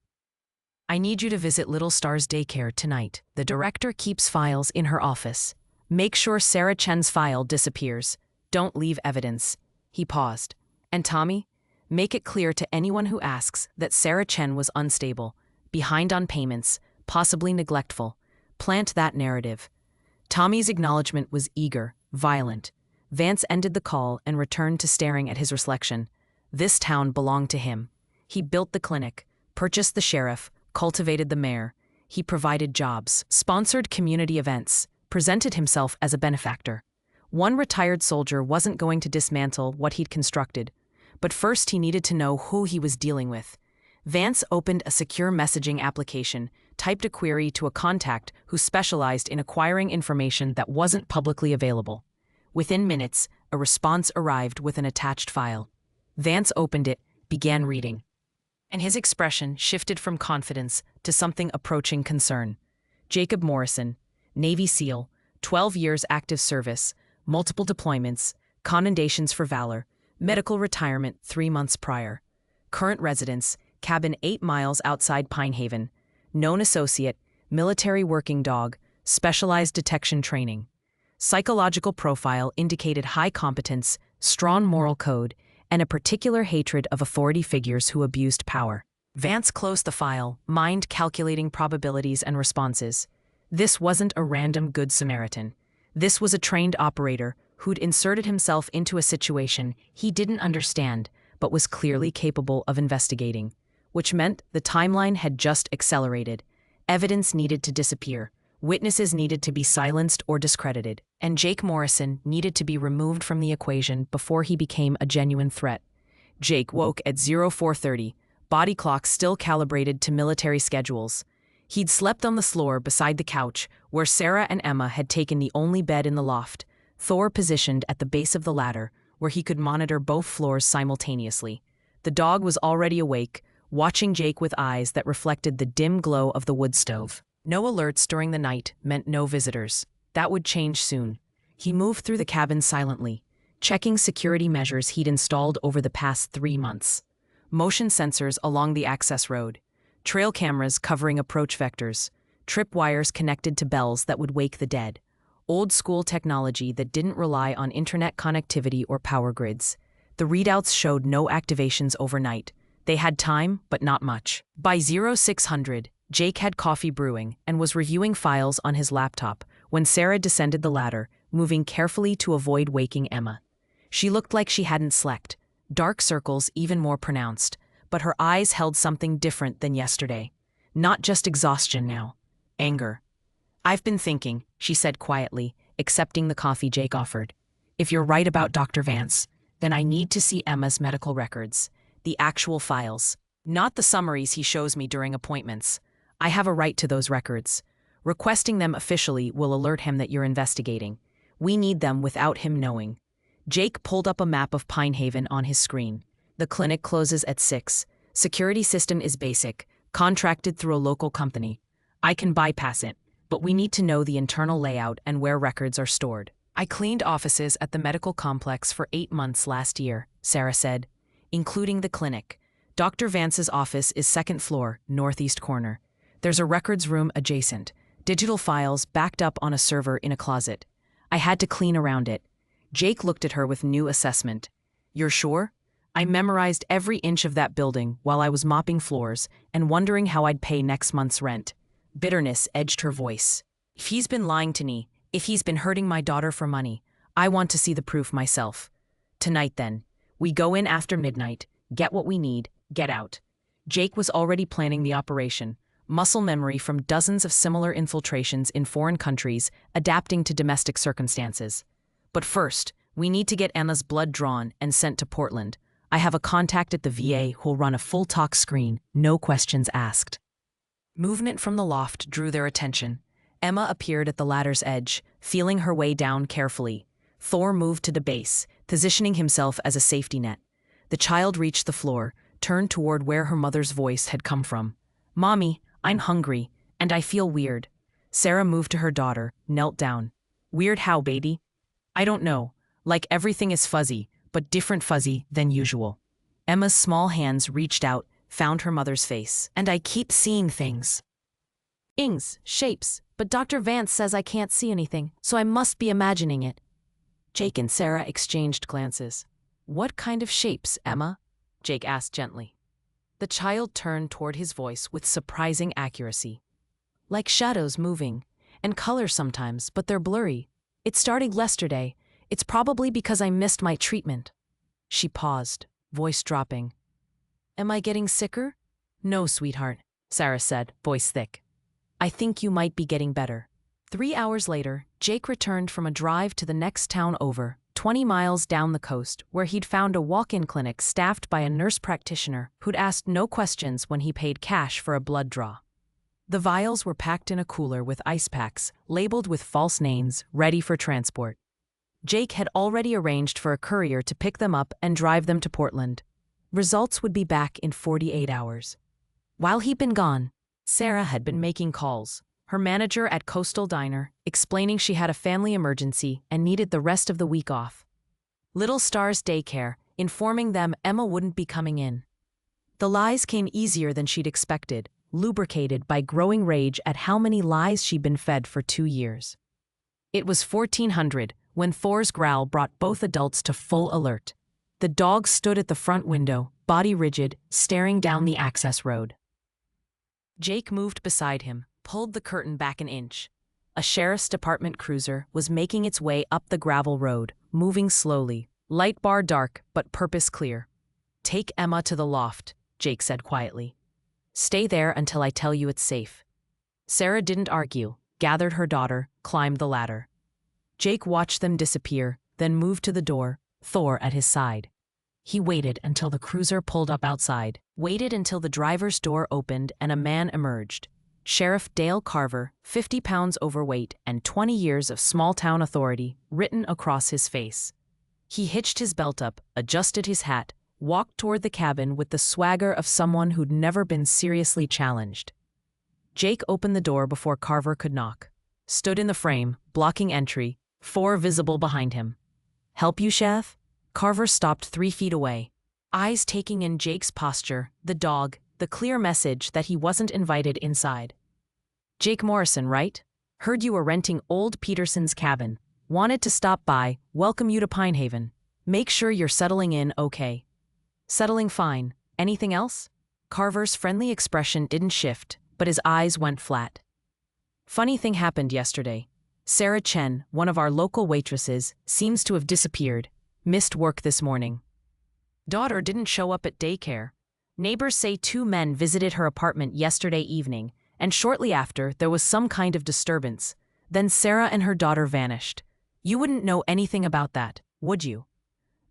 I need you to visit Little Star's daycare tonight. The director keeps files in her office. Make sure Sarah Chen's file disappears. Don't leave evidence. He paused. And Tommy, make it clear to anyone who asks that Sarah Chen was unstable, behind on payments, possibly neglectful. Plant that narrative. Tommy's acknowledgement was eager, violent. Vance ended the call and returned to staring at his reflection. This town belonged to him. He built the clinic, purchased the sheriff, cultivated the mayor. He provided jobs, sponsored community events, presented himself as a benefactor. One retired soldier wasn't going to dismantle what he'd constructed, but first he needed to know who he was dealing with. Vance opened a secure messaging application, typed a query to a contact who specialized in acquiring information that wasn't publicly available. Within minutes, a response arrived with an attached file. Vance opened it, began reading. And his expression shifted from confidence to something approaching concern. Jacob Morrison, Navy SEAL, 12 years active service, multiple deployments, commendations for Valor, medical retirement 3 months prior. Current residence, cabin 8 miles outside Pine Haven. Known associate, military working dog, specialized detection training. Psychological profile indicated high competence, strong moral code, and a particular hatred of authority figures who abused power. Vance closed the file, mind calculating probabilities and responses. This wasn't a random Good Samaritan. This was a trained operator who'd inserted himself into a situation he didn't understand, but was clearly capable of investigating, which meant the timeline had just accelerated. Evidence needed to disappear, witnesses needed to be silenced or discredited, and Jake Morrison needed to be removed from the equation before he became a genuine threat. Jake woke at 0430, body clock still calibrated to military schedules. He'd slept on the floor beside the couch, where Sarah and Emma had taken the only bed in the loft, Thor positioned at the base of the ladder, where he could monitor both floors simultaneously. The dog was already awake, watching Jake with eyes that reflected the dim glow of the wood stove. No alerts during the night meant no visitors. That would change soon. He moved through the cabin silently, checking security measures he'd installed over the past 3 months. Motion sensors along the access road. Trail cameras covering approach vectors, tripwires connected to bells that would wake the dead, old-school technology that didn't rely on internet connectivity or power grids. The readouts showed no activations overnight. They had time, but not much. By 0600, Jake had coffee brewing and was reviewing files on his laptop when Sarah descended the ladder, moving carefully to avoid waking Emma. She looked like she hadn't slept, dark circles even more pronounced, but her eyes held something different than yesterday. Not just exhaustion now. Anger. "I've been thinking," she said quietly, accepting the coffee Jake offered. "If you're right about Dr. Vance, then I need to see Emma's medical records. The actual files. Not the summaries he shows me during appointments. I have a right to those records. Requesting them officially will alert him that you're investigating. We need them without him knowing." Jake pulled up a map of Pine Haven on his screen. The clinic closes at 6. Security system is basic, contracted through a local company. I can bypass it, but we need to know the internal layout and where records are stored. "I cleaned offices at the medical complex for 8 months last year," Sarah said, "including the clinic. Dr. Vance's office is 2nd floor, northeast corner. There's a records room adjacent, digital files backed up on a server in a closet. I had to clean around it. Jake looked at her with new assessment. You're sure? I memorized every inch of that building while I was mopping floors and wondering how I'd pay next month's rent. Bitterness edged her voice. If he's been lying to me, if he's been hurting my daughter for money, I want to see the proof myself. Tonight then, we go in after midnight, get what we need, get out. Jake was already planning the operation, muscle memory from dozens of similar infiltrations in foreign countries, adapting to domestic circumstances. But first, we need to get Emma's blood drawn and sent to Portland. I have a contact at the VA who'll run a full talk screen, no questions asked. Movement from the loft drew their attention. Emma appeared at the ladder's edge, feeling her way down carefully. Thor moved to the base, positioning himself as a safety net. The child reached the floor, turned toward where her mother's voice had come from. Mommy, I'm hungry, and I feel weird. Sarah moved to her daughter, knelt down. Weird how, baby? I don't know. Like everything is fuzzy, but different fuzzy than usual. Emma's small hands reached out, found her mother's face. And I keep seeing things. Ings, shapes, but Dr. Vance says I can't see anything, so I must be imagining it. Jake and Sarah exchanged glances. What kind of shapes, Emma? Jake asked gently. The child turned toward his voice with surprising accuracy. Like shadows moving, and colors sometimes, but they're blurry. It started yesterday. It's probably because I missed my treatment. She paused, voice dropping. Am I getting sicker? No, sweetheart, Sarah said, voice thick. I think you might be getting better. 3 hours later, Jake returned from a drive to the next town over, 20 miles down the coast, where he'd found a walk-in clinic staffed by a nurse practitioner who'd asked no questions when he paid cash for a blood draw. The vials were packed in a cooler with ice packs, labeled with false names, ready for transport. Jake had already arranged for a courier to pick them up and drive them to Portland. Results would be back in 48 hours. While he'd been gone, Sarah had been making calls, her manager at Coastal Diner, explaining she had a family emergency and needed the rest of the week off. Little Star's daycare, informing them Emma wouldn't be coming in. The lies came easier than she'd expected, lubricated by growing rage at how many lies she'd been fed for 2 years. It was 1400 when Thor's growl brought both adults to full alert. The dog stood at the front window, body rigid, staring down the access road. Jake moved beside him, pulled the curtain back an inch. A sheriff's department cruiser was making its way up the gravel road, moving slowly, light bar dark but purpose clear. Take Emma to the loft, Jake said quietly. Stay there until I tell you it's safe. Sarah didn't argue, gathered her daughter, climbed the ladder. Jake watched them disappear, then moved to the door, Thor at his side. He waited until the cruiser pulled up outside, waited until the driver's door opened and a man emerged. Sheriff Dale Carver, 50 pounds overweight and 20 years of small-town authority written across his face. He hitched his belt up, adjusted his hat, walked toward the cabin with the swagger of someone who'd never been seriously challenged. Jake opened the door before Carver could knock. Stood in the frame, blocking entry, 4 visible behind him. Help you, Chef? Carver stopped 3 feet away, eyes taking in Jake's posture, the dog, the clear message that he wasn't invited inside. Jake Morrison, right? Heard you were renting old Peterson's cabin. Wanted to stop by, welcome you to Pinehaven. Make sure you're settling in okay. Settling fine. Anything else? Carver's friendly expression didn't shift, but his eyes went flat. Funny thing happened yesterday. Sarah Chen, one of our local waitresses, seems to have disappeared. Missed work this morning. Daughter didn't show up at daycare. Neighbors say 2 men visited her apartment yesterday evening, and shortly after, there was some kind of disturbance. Then Sarah and her daughter vanished. You wouldn't know anything about that, would you?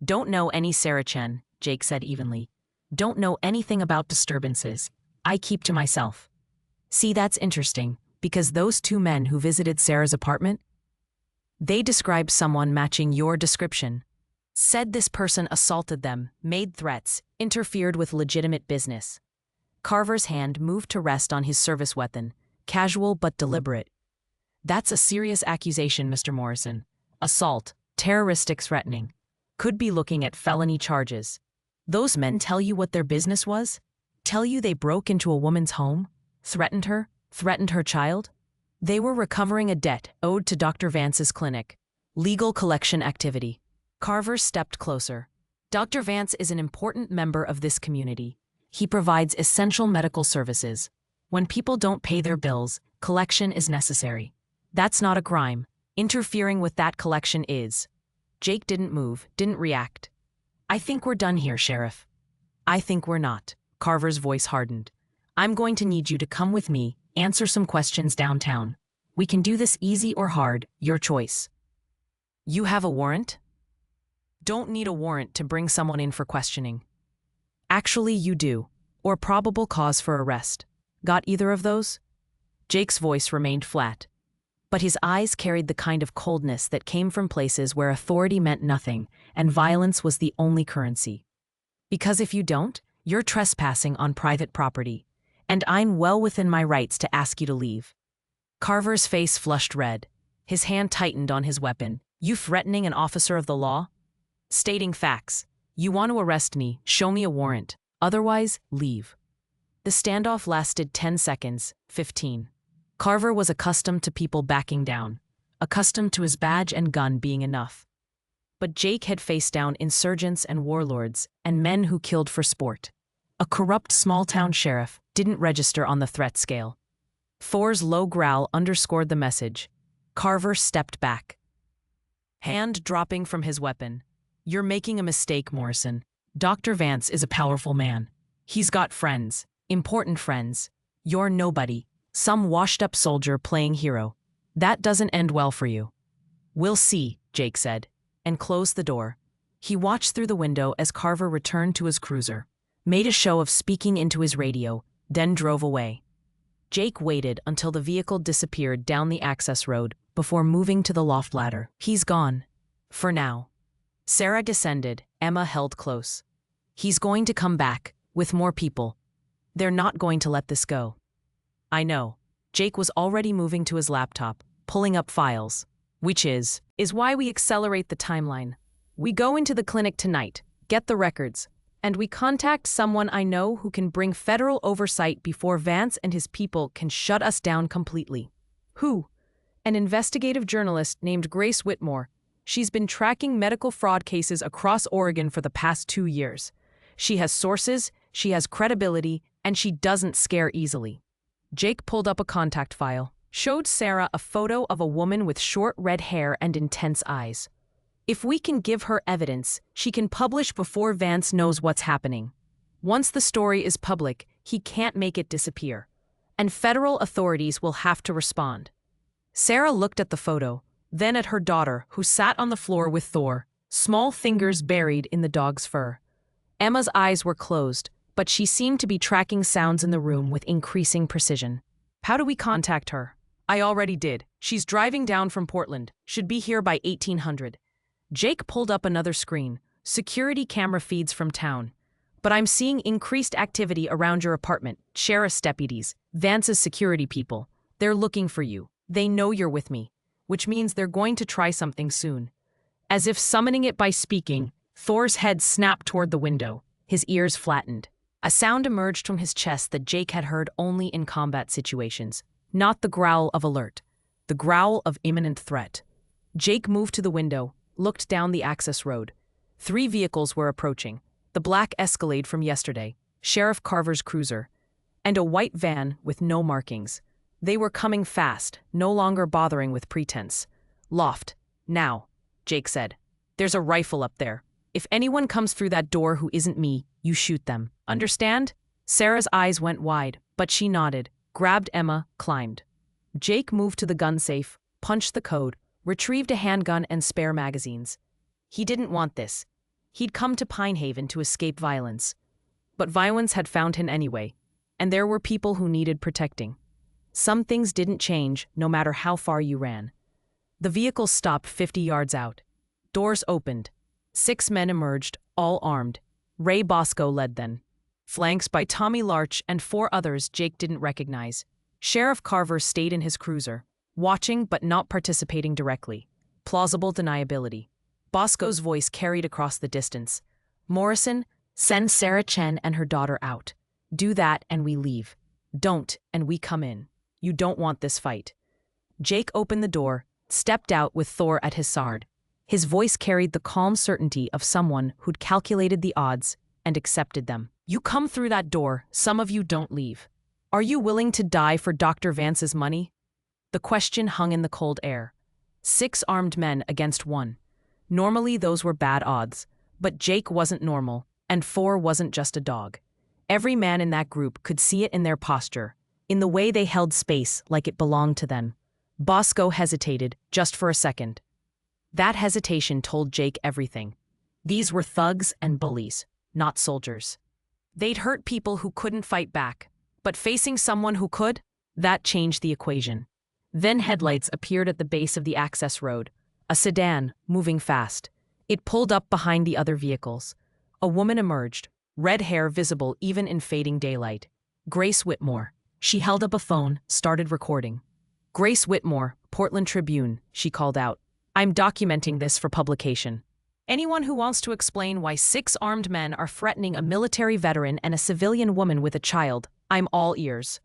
Don't know any Sarah Chen, Jake said evenly. Don't know anything about disturbances. I keep to myself. See, that's interesting, because those 2 men who visited Sarah's apartment, they described someone matching your description. Said this person assaulted them, made threats, interfered with legitimate business. Carver's hand moved to rest on his service weapon, casual but deliberate. That's a serious accusation, Mr. Morrison. Assault, terroristic threatening. Could be looking at felony charges. Those men tell you what their business was? Tell you they broke into a woman's home? Threatened her child? They were recovering a debt owed to Dr. Vance's clinic. Legal collection activity. Carver stepped closer. Dr. Vance is an important member of this community. He provides essential medical services. When people don't pay their bills, collection is necessary. That's not a crime. Interfering with that collection is. Jake didn't move, didn't react. I think we're done here, Sheriff. I think we're not. Carver's voice hardened. I'm going to need you to come with me, answer some questions downtown. We can do this easy or hard, your choice. You have a warrant? Don't need a warrant to bring someone in for questioning. Actually, you do, or probable cause for arrest. Got either of those? Jake's voice remained flat, but his eyes carried the kind of coldness that came from places where authority meant nothing and violence was the only currency. Because if you don't, you're trespassing on private property, and I'm well within my rights to ask you to leave. Carver's face flushed red. His hand tightened on his weapon. You threatening an officer of the law? Stating facts. You want to arrest me, show me a warrant. Otherwise, leave. The standoff lasted 10 seconds, 15. Carver was accustomed to people backing down, accustomed to his badge and gun being enough. But Jake had faced down insurgents and warlords and men who killed for sport. A corrupt small-town sheriff didn't register on the threat scale. Thor's low growl underscored the message. Carver stepped back, hand dropping from his weapon. You're making a mistake, Morrison. Dr. Vance is a powerful man. He's got friends, important friends. You're nobody, some washed-up soldier playing hero. That doesn't end well for you. We'll see, Jake said, and closed the door. He watched through the window as Carver returned to his cruiser, made a show of speaking into his radio, then drove away. Jake waited until the vehicle disappeared down the access road before moving to the loft ladder. He's gone. For now. Sarah descended, Emma held close. He's going to come back, with more people. They're not going to let this go. I know. Jake was already moving to his laptop, pulling up files. Which is why we accelerate the timeline. We go into the clinic tonight, get the records, and we contact someone I know who can bring federal oversight before Vance and his people can shut us down completely. Who? An investigative journalist named Grace Whitmore. She's been tracking medical fraud cases across Oregon for the past 2 years. She has sources, she has credibility, and she doesn't scare easily. Jake pulled up a contact file, showed Sarah a photo of a woman with short red hair and intense eyes. If we can give her evidence, she can publish before Vance knows what's happening. Once the story is public, he can't make it disappear. And federal authorities will have to respond. Sarah looked at the photo, then at her daughter, who sat on the floor with Thor, small fingers buried in the dog's fur. Emma's eyes were closed, but she seemed to be tracking sounds in the room with increasing precision. How do we contact her? I already did. She's driving down from Portland. Should be here by 1800. Jake pulled up another screen. Security camera feeds from town. But I'm seeing increased activity around your apartment. Sheriff's deputies, Vance's security people. They're looking for you. They know you're with me, which means they're going to try something soon. As if summoning it by speaking, Thor's head snapped toward the window. His ears flattened. A sound emerged from his chest that Jake had heard only in combat situations. Not the growl of alert. The growl of imminent threat. Jake moved to the window, looked down the access road. 3 vehicles were approaching. The black Escalade from yesterday, Sheriff Carver's cruiser, and a white van with no markings. They were coming fast, no longer bothering with pretense. Loft. Now, Jake said. There's a rifle up there. If anyone comes through that door who isn't me, you shoot them. Understand? Sarah's eyes went wide, but she nodded, grabbed Emma, climbed. Jake moved to the gun safe, punched the code, retrieved a handgun and spare magazines. He didn't want this. He'd come to Pinehaven to escape violence. But violence had found him anyway, and there were people who needed protecting. Some things didn't change, no matter how far you ran. The vehicle stopped 50 yards out. Doors opened. 6 men emerged, all armed. Ray Bosco led them, flanked by Tommy Larch and 4 others Jake didn't recognize. Sheriff Carver stayed in his cruiser, watching but not participating directly. Plausible deniability. Bosco's voice carried across the distance. Morrison, send Sarah Chen and her daughter out. Do that and we leave. Don't, and we come in. You don't want this fight. Jake opened the door, stepped out with Thor at his side. His voice carried the calm certainty of someone who'd calculated the odds and accepted them. "You come through that door, some of you don't leave. Are you willing to die for Dr. Vance's money?" The question hung in the cold air. 6 armed men against 1. Normally those were bad odds, but Jake wasn't normal, and 4 wasn't just a dog. Every man in that group could see it in their posture, in the way they held space like it belonged to them. Bosco hesitated, just for a second. That hesitation told Jake everything. These were thugs and bullies, not soldiers. They'd hurt people who couldn't fight back, but facing someone who could, that changed the equation. Then headlights appeared at the base of the access road, a sedan, moving fast. It pulled up behind the other vehicles. A woman emerged, red hair visible even in fading daylight. Grace Whitmore. She held up a phone, started recording. "Grace Whitmore, Portland Tribune," she called out. "I'm documenting this for publication. Anyone who wants to explain why 6 armed men are threatening a military veteran and a civilian woman with a child, I'm all ears."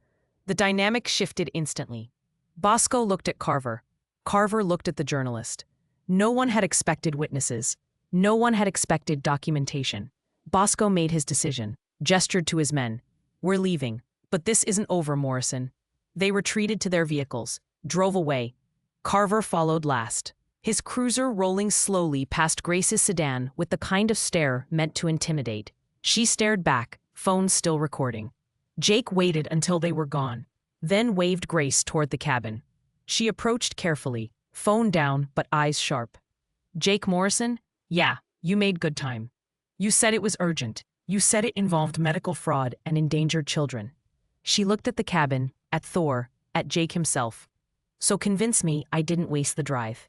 The dynamic shifted instantly. Bosco looked at Carver. Carver looked at the journalist. No one had expected witnesses. No one had expected documentation. Bosco made his decision, gestured to his men. "We're leaving. But this isn't over, Morrison." They retreated to their vehicles, drove away. Carver followed last, his cruiser rolling slowly past Grace's sedan with the kind of stare meant to intimidate. She stared back, phone still recording. Jake waited until they were gone, then waved Grace toward the cabin. She approached carefully, phone down but eyes sharp. "Jake Morrison? Yeah, you made good time. You said it was urgent. You said it involved medical fraud and endangered children." She looked at the cabin, at Thor, at Jake himself. "So convince me I didn't waste the drive."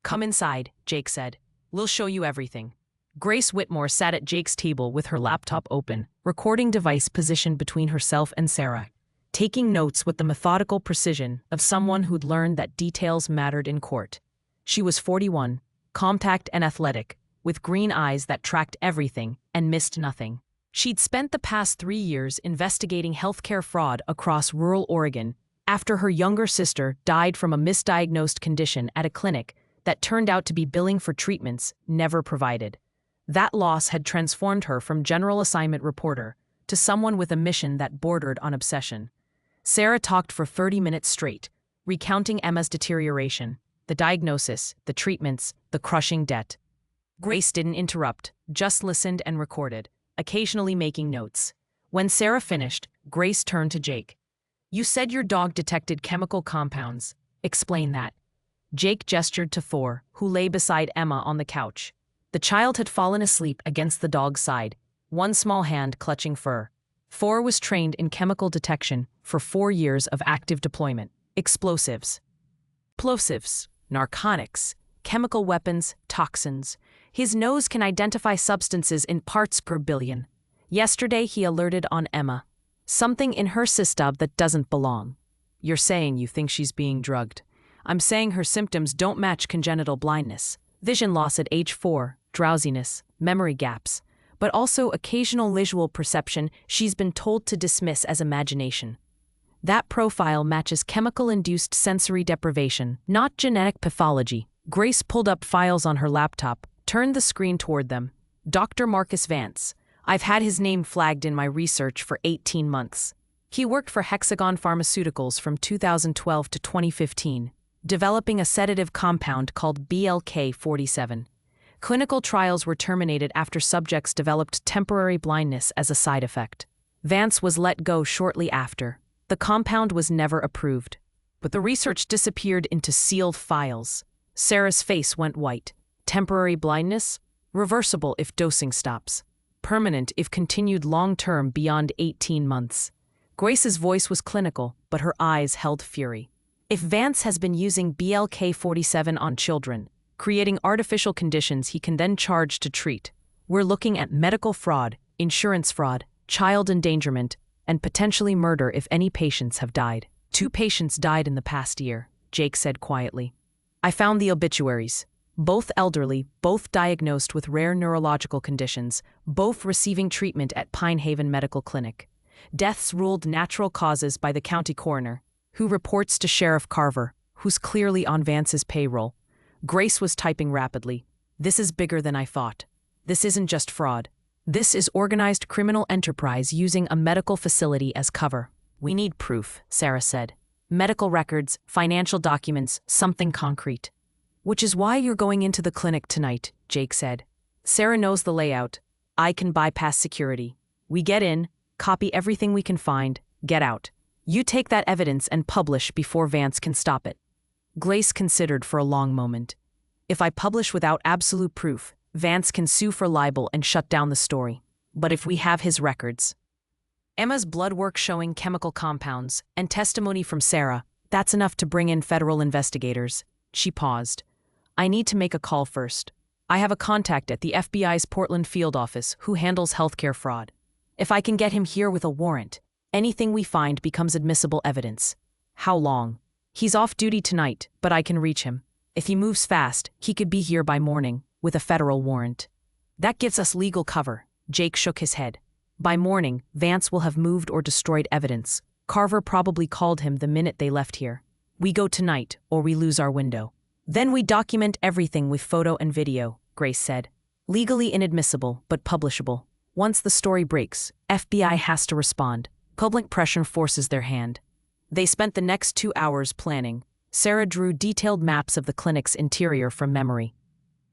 "Come inside," Jake said. "We'll show you everything." Grace Whitmore sat at Jake's table with her laptop open, recording device positioned between herself and Sarah, taking notes with the methodical precision of someone who'd learned that details mattered in court. She was 41, compact and athletic, with green eyes that tracked everything and missed nothing. She'd spent the past 3 years investigating healthcare fraud across rural Oregon after her younger sister died from a misdiagnosed condition at a clinic that turned out to be billing for treatments never provided. That loss had transformed her from general assignment reporter to someone with a mission that bordered on obsession. Sarah talked for 30 minutes straight, recounting Emma's deterioration, the diagnosis, the treatments, the crushing debt. Grace didn't interrupt, just listened and recorded, occasionally making notes. When Sarah finished, Grace turned to Jake. "You said your dog detected chemical compounds. Explain that." Jake gestured to Thor, who lay beside Emma on the couch. The child had fallen asleep against the dog's side, one small hand clutching fur. Thor was trained in chemical detection for 4 years of active deployment. Explosives, narcotics, chemical weapons, toxins. His nose can identify substances in parts per billion. Yesterday he alerted on Emma. Something in her system that doesn't belong. "You're saying you think she's being drugged. I'm saying her symptoms don't match congenital blindness. Vision loss at age 4, drowsiness, memory gaps, but also occasional visual perception she's been told to dismiss as imagination. That profile matches chemical-induced sensory deprivation, not genetic pathology." Grace pulled up files on her laptop, turned the screen toward them. "Dr. Marcus Vance. I've had his name flagged in my research for 18 months. He worked for Hexagon Pharmaceuticals from 2012 to 2015, developing a sedative compound called BLK-47. Clinical trials were terminated after subjects developed temporary blindness as a side effect. Vance was let go shortly after. The compound was never approved, but the research disappeared into sealed files." Sarah's face went white. "Temporary blindness? Reversible if dosing stops. Permanent if continued long-term beyond 18 months. Grace's voice was clinical, but her eyes held fury. "If Vance has been using BLK-47 on children, creating artificial conditions he can then charge to treat, we're looking at medical fraud, insurance fraud, child endangerment, and potentially murder if any patients have died." 2 patients died in the past year, Jake said quietly. "I found the obituaries. Both elderly, both diagnosed with rare neurological conditions, both receiving treatment at Pine Haven Medical Clinic. Deaths ruled natural causes by the county coroner, who reports to Sheriff Carver, who's clearly on Vance's payroll. Grace was typing rapidly. This is bigger than I thought. This isn't just fraud. This is organized criminal enterprise using a medical facility as cover. We need proof, Sarah said. Medical records, financial documents, something concrete. Which is why you're going into the clinic tonight, Jake said. Sarah knows the layout. I can bypass security. We get in, copy everything we can find, get out. You take that evidence and publish before Vance can stop it. Grace considered for a long moment. If I publish without absolute proof, Vance can sue for libel and shut down the story. But if we have his records, Emma's blood work showing chemical compounds, and testimony from Sarah, that's enough to bring in federal investigators. She paused. I need to make a call first. I have a contact at the FBI's Portland field office who handles healthcare fraud. If I can get him here with a warrant, anything we find becomes admissible evidence. How long? He's off duty tonight, but I can reach him. If he moves fast, he could be here by morning, with a federal warrant. That gives us legal cover. Jake shook his head. By morning, Vance will have moved or destroyed evidence. Carver probably called him the minute they left here. We go tonight, or we lose our window. Then we document everything with photo and video, Grace said. Legally inadmissible, but publishable. Once the story breaks, FBI has to respond. Public pressure forces their hand. They spent the next 2 hours planning. Sarah drew detailed maps of the clinic's interior from memory.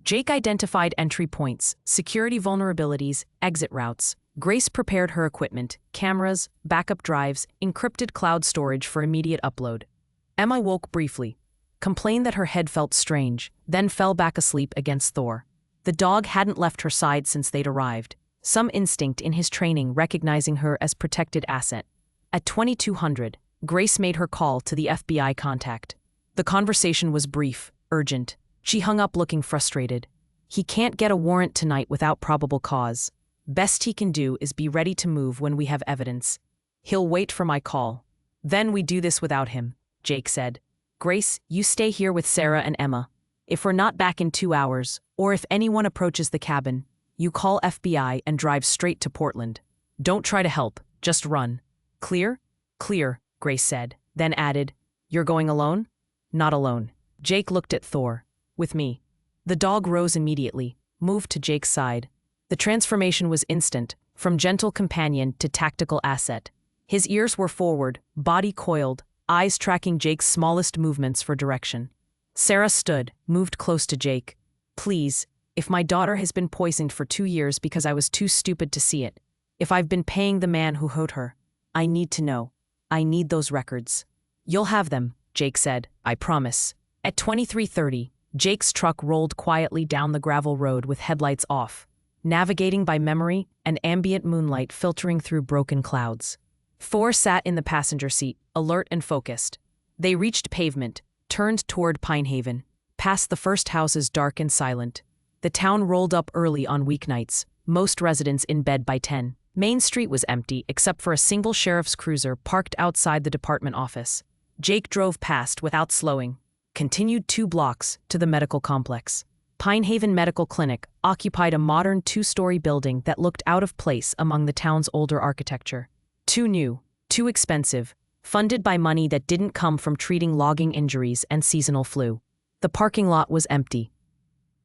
Jake identified entry points, security vulnerabilities, exit routes. Grace prepared her equipment, cameras, backup drives, encrypted cloud storage for immediate upload. Emma woke briefly, complained that her head felt strange, then fell back asleep against Thor. The dog hadn't left her side since they'd arrived, some instinct in his training recognizing her as protected asset. At 2200, Grace made her call to the FBI contact. The conversation was brief, urgent. She hung up looking frustrated. He can't get a warrant tonight without probable cause. Best he can do is be ready to move when we have evidence. He'll wait for my call. Then we do this without him, Jake said. Grace, you stay here with Sarah and Emma. If we're not back in 2 hours, or if anyone approaches the cabin, you call FBI and drive straight to Portland. Don't try to help, just run. Clear? Clear, Grace said, then added, You're going alone? Not alone. Jake looked at Thor. With me. The dog rose immediately, moved to Jake's side. The transformation was instant, from gentle companion to tactical asset. His ears were forward, body coiled, eyes tracking Jake's smallest movements for direction. Sarah stood, moved close to Jake. Please, if my daughter has been poisoned for 2 years because I was too stupid to see it, if I've been paying the man who hurt her, I need to know. I need those records. You'll have them, Jake said, I promise. At 2330, Jake's truck rolled quietly down the gravel road with headlights off, navigating by memory and ambient moonlight filtering through broken clouds. Thor sat in the passenger seat, alert and focused. They reached pavement, turned toward Pinehaven, past the first houses dark and silent. The town rolled up early on weeknights, most residents in bed by 10. Main Street was empty except for a single sheriff's cruiser parked outside the department office. Jake drove past without slowing, continued 2 blocks to the medical complex. Pinehaven Medical Clinic occupied a modern 2-story building that looked out of place among the town's older architecture. Too new, too expensive, funded by money that didn't come from treating logging injuries and seasonal flu. The parking lot was empty.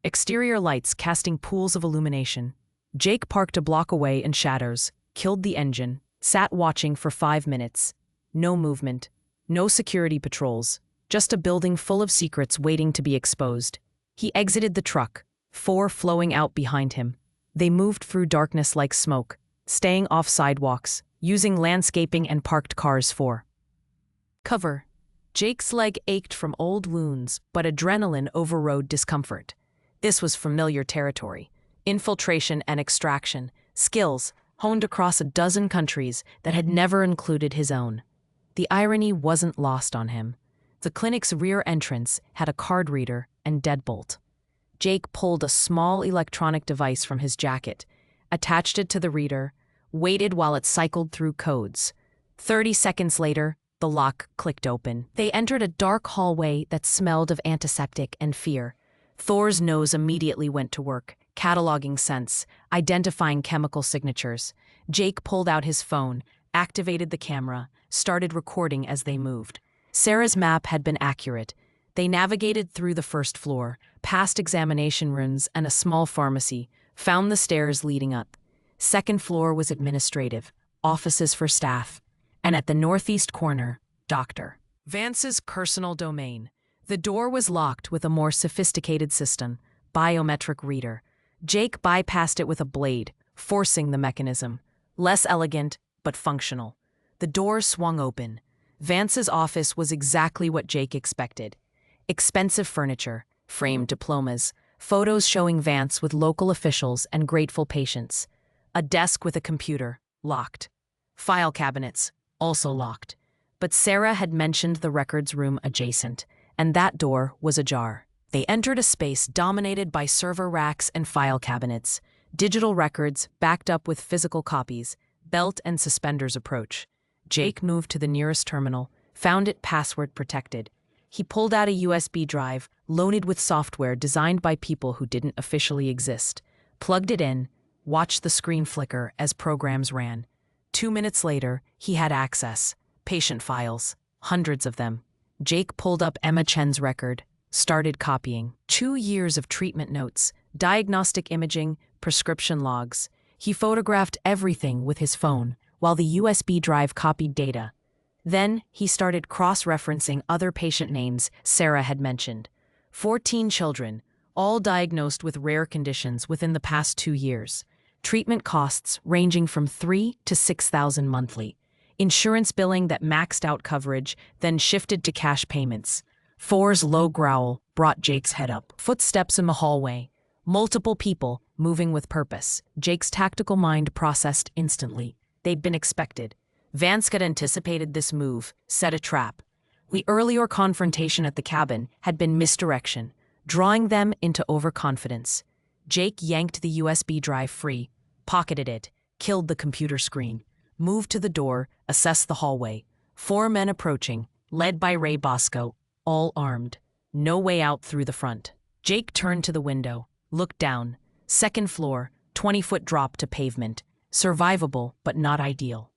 Exterior lights casting pools of illumination. Jake parked a block away in shadows, killed the engine, sat watching for 5 minutes. No movement, no security patrols, just a building full of secrets waiting to be exposed. He exited the truck, 4 flowing out behind him. They moved through darkness like smoke, staying off sidewalks, using landscaping and parked cars for cover. Jake's leg ached from old wounds, but adrenaline overrode discomfort. This was familiar territory. Infiltration and extraction, skills honed across a dozen countries that had never included his own. The irony wasn't lost on him. The clinic's rear entrance had a card reader and deadbolt. Jake pulled a small electronic device from his jacket, attached it to the reader, waited while it cycled through codes. 30 seconds later, the lock clicked open. They entered a dark hallway that smelled of antiseptic and fear. Thor's nose immediately went to work, cataloging scents, identifying chemical signatures. Jake pulled out his phone, activated the camera, started recording as they moved. Sarah's map had been accurate. They navigated through the first floor, past examination rooms and a small pharmacy, found the stairs leading up. Second floor was administrative, offices for staff, and at the northeast corner, Dr. Vance's personal domain. The door was locked with a more sophisticated system, biometric reader. Jake bypassed it with a blade, forcing the mechanism. Less elegant, but functional. The door swung open. Vance's office was exactly what Jake expected. Expensive furniture, framed diplomas, photos showing Vance with local officials and grateful patients. A desk with a computer, locked. File cabinets, also locked. But Sarah had mentioned the records room adjacent, and that door was ajar. They entered a space dominated by server racks and file cabinets, digital records backed up with physical copies, belt and suspenders approach. Jake moved to the nearest terminal, found it password protected. He pulled out a USB drive, loaded with software designed by people who didn't officially exist, plugged it in, watched the screen flicker as programs ran. 2 minutes later, he had access. Patient files, hundreds of them. Jake pulled up Emma Chen's record, started copying. 2 years of treatment notes, diagnostic imaging, prescription logs. He photographed everything with his phone, while the USB drive copied data. Then, he started cross-referencing other patient names Sarah had mentioned. 14 children, all diagnosed with rare conditions within the past 2 years. Treatment costs ranging from $3,000 to $6,000 monthly. Insurance billing that maxed out coverage, then shifted to cash payments. Four's low growl brought Jake's head up. Footsteps in the hallway. Multiple people, moving with purpose. Jake's tactical mind processed instantly. They'd been expected. Vance had anticipated this move, set a trap. The earlier confrontation at the cabin had been misdirection, drawing them into overconfidence. Jake yanked the USB drive free, pocketed it, killed the computer screen, moved to the door, assessed the hallway. 4 men approaching, led by Ray Bosco, all armed. No way out through the front. Jake turned to the window, looked down. Second floor, 20-foot drop to pavement. Survivable, but not ideal.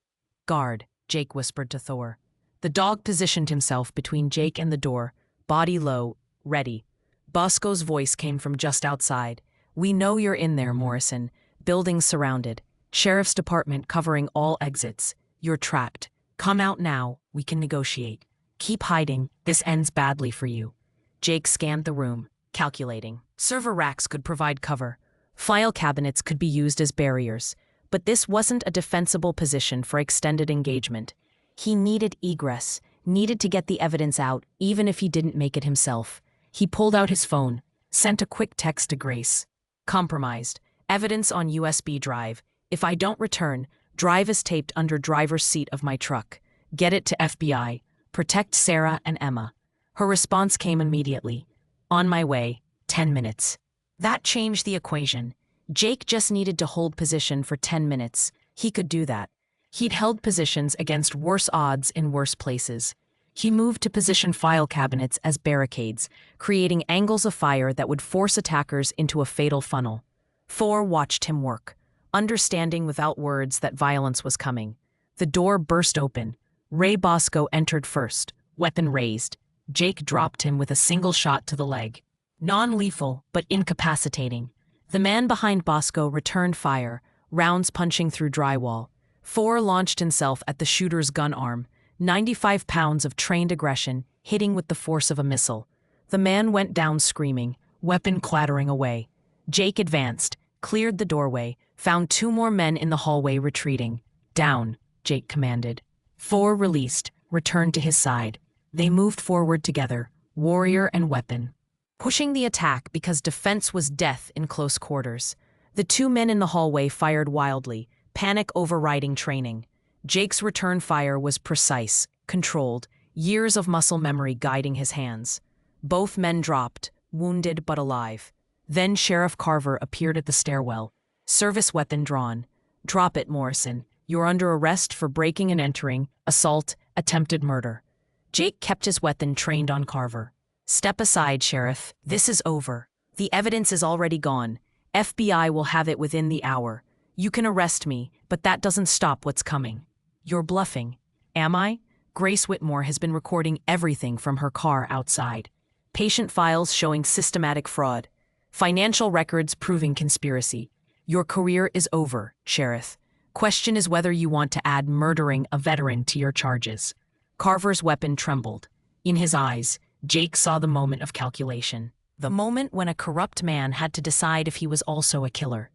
Guard, Jake whispered to Thor. The dog positioned himself between Jake and the door, body low, ready. Bosco's voice came from just outside. We know you're in there, Morrison. Buildings surrounded. Sheriff's department covering all exits. You're trapped. Come out now, we can negotiate. Keep hiding, this ends badly for you. Jake scanned the room, calculating. Server racks could provide cover. File cabinets could be used as barriers. But this wasn't a defensible position for extended engagement. He needed egress, needed to get the evidence out, even if he didn't make it himself. He pulled out his phone, sent a quick text to Grace. Compromised. Evidence on USB drive. If I don't return, drive is taped under driver's seat of my truck. Get it to FBI. Protect Sarah and Emma. Her response came immediately. On my way. 10 minutes. That changed the equation. Jake just needed to hold position for 10 minutes. He could do that. He'd held positions against worse odds in worse places. He moved to position file cabinets as barricades, creating angles of fire that would force attackers into a fatal funnel. Thor watched him work, understanding without words that violence was coming. The door burst open. Ray Bosco entered first, weapon raised. Jake dropped him with a single shot to the leg. Non-lethal, but incapacitating. The man behind Bosco returned fire, rounds punching through drywall. Thor launched himself at the shooter's gun arm, 95 pounds of trained aggression, hitting with the force of a missile. The man went down screaming, weapon clattering away. Jake advanced, cleared the doorway, found 2 more men in the hallway retreating. Down, Jake commanded. Thor released, returned to his side. They moved forward together, warrior and weapon, pushing the attack because defense was death in close quarters. The 2 men in the hallway fired wildly, panic overriding training. Jake's return fire was precise, controlled, years of muscle memory guiding his hands. Both men dropped, wounded but alive. Then Sheriff Carver appeared at the stairwell, service weapon drawn. Drop it, Morrison. You're under arrest for breaking and entering, assault, attempted murder. Jake kept his weapon trained on Carver. Step aside, Sheriff. This is over. The evidence is already gone. FBI will have it within the hour. You can arrest me, but that doesn't stop what's coming. You're bluffing. Am I? Grace Whitmore has been recording everything from her car outside. Patient files showing systematic fraud. Financial records proving conspiracy. Your career is over, Sheriff. Question is whether you want to add murdering a veteran to your charges. Carver's weapon trembled. In his eyes, Jake saw the moment of calculation. The moment when a corrupt man had to decide if he was also a killer.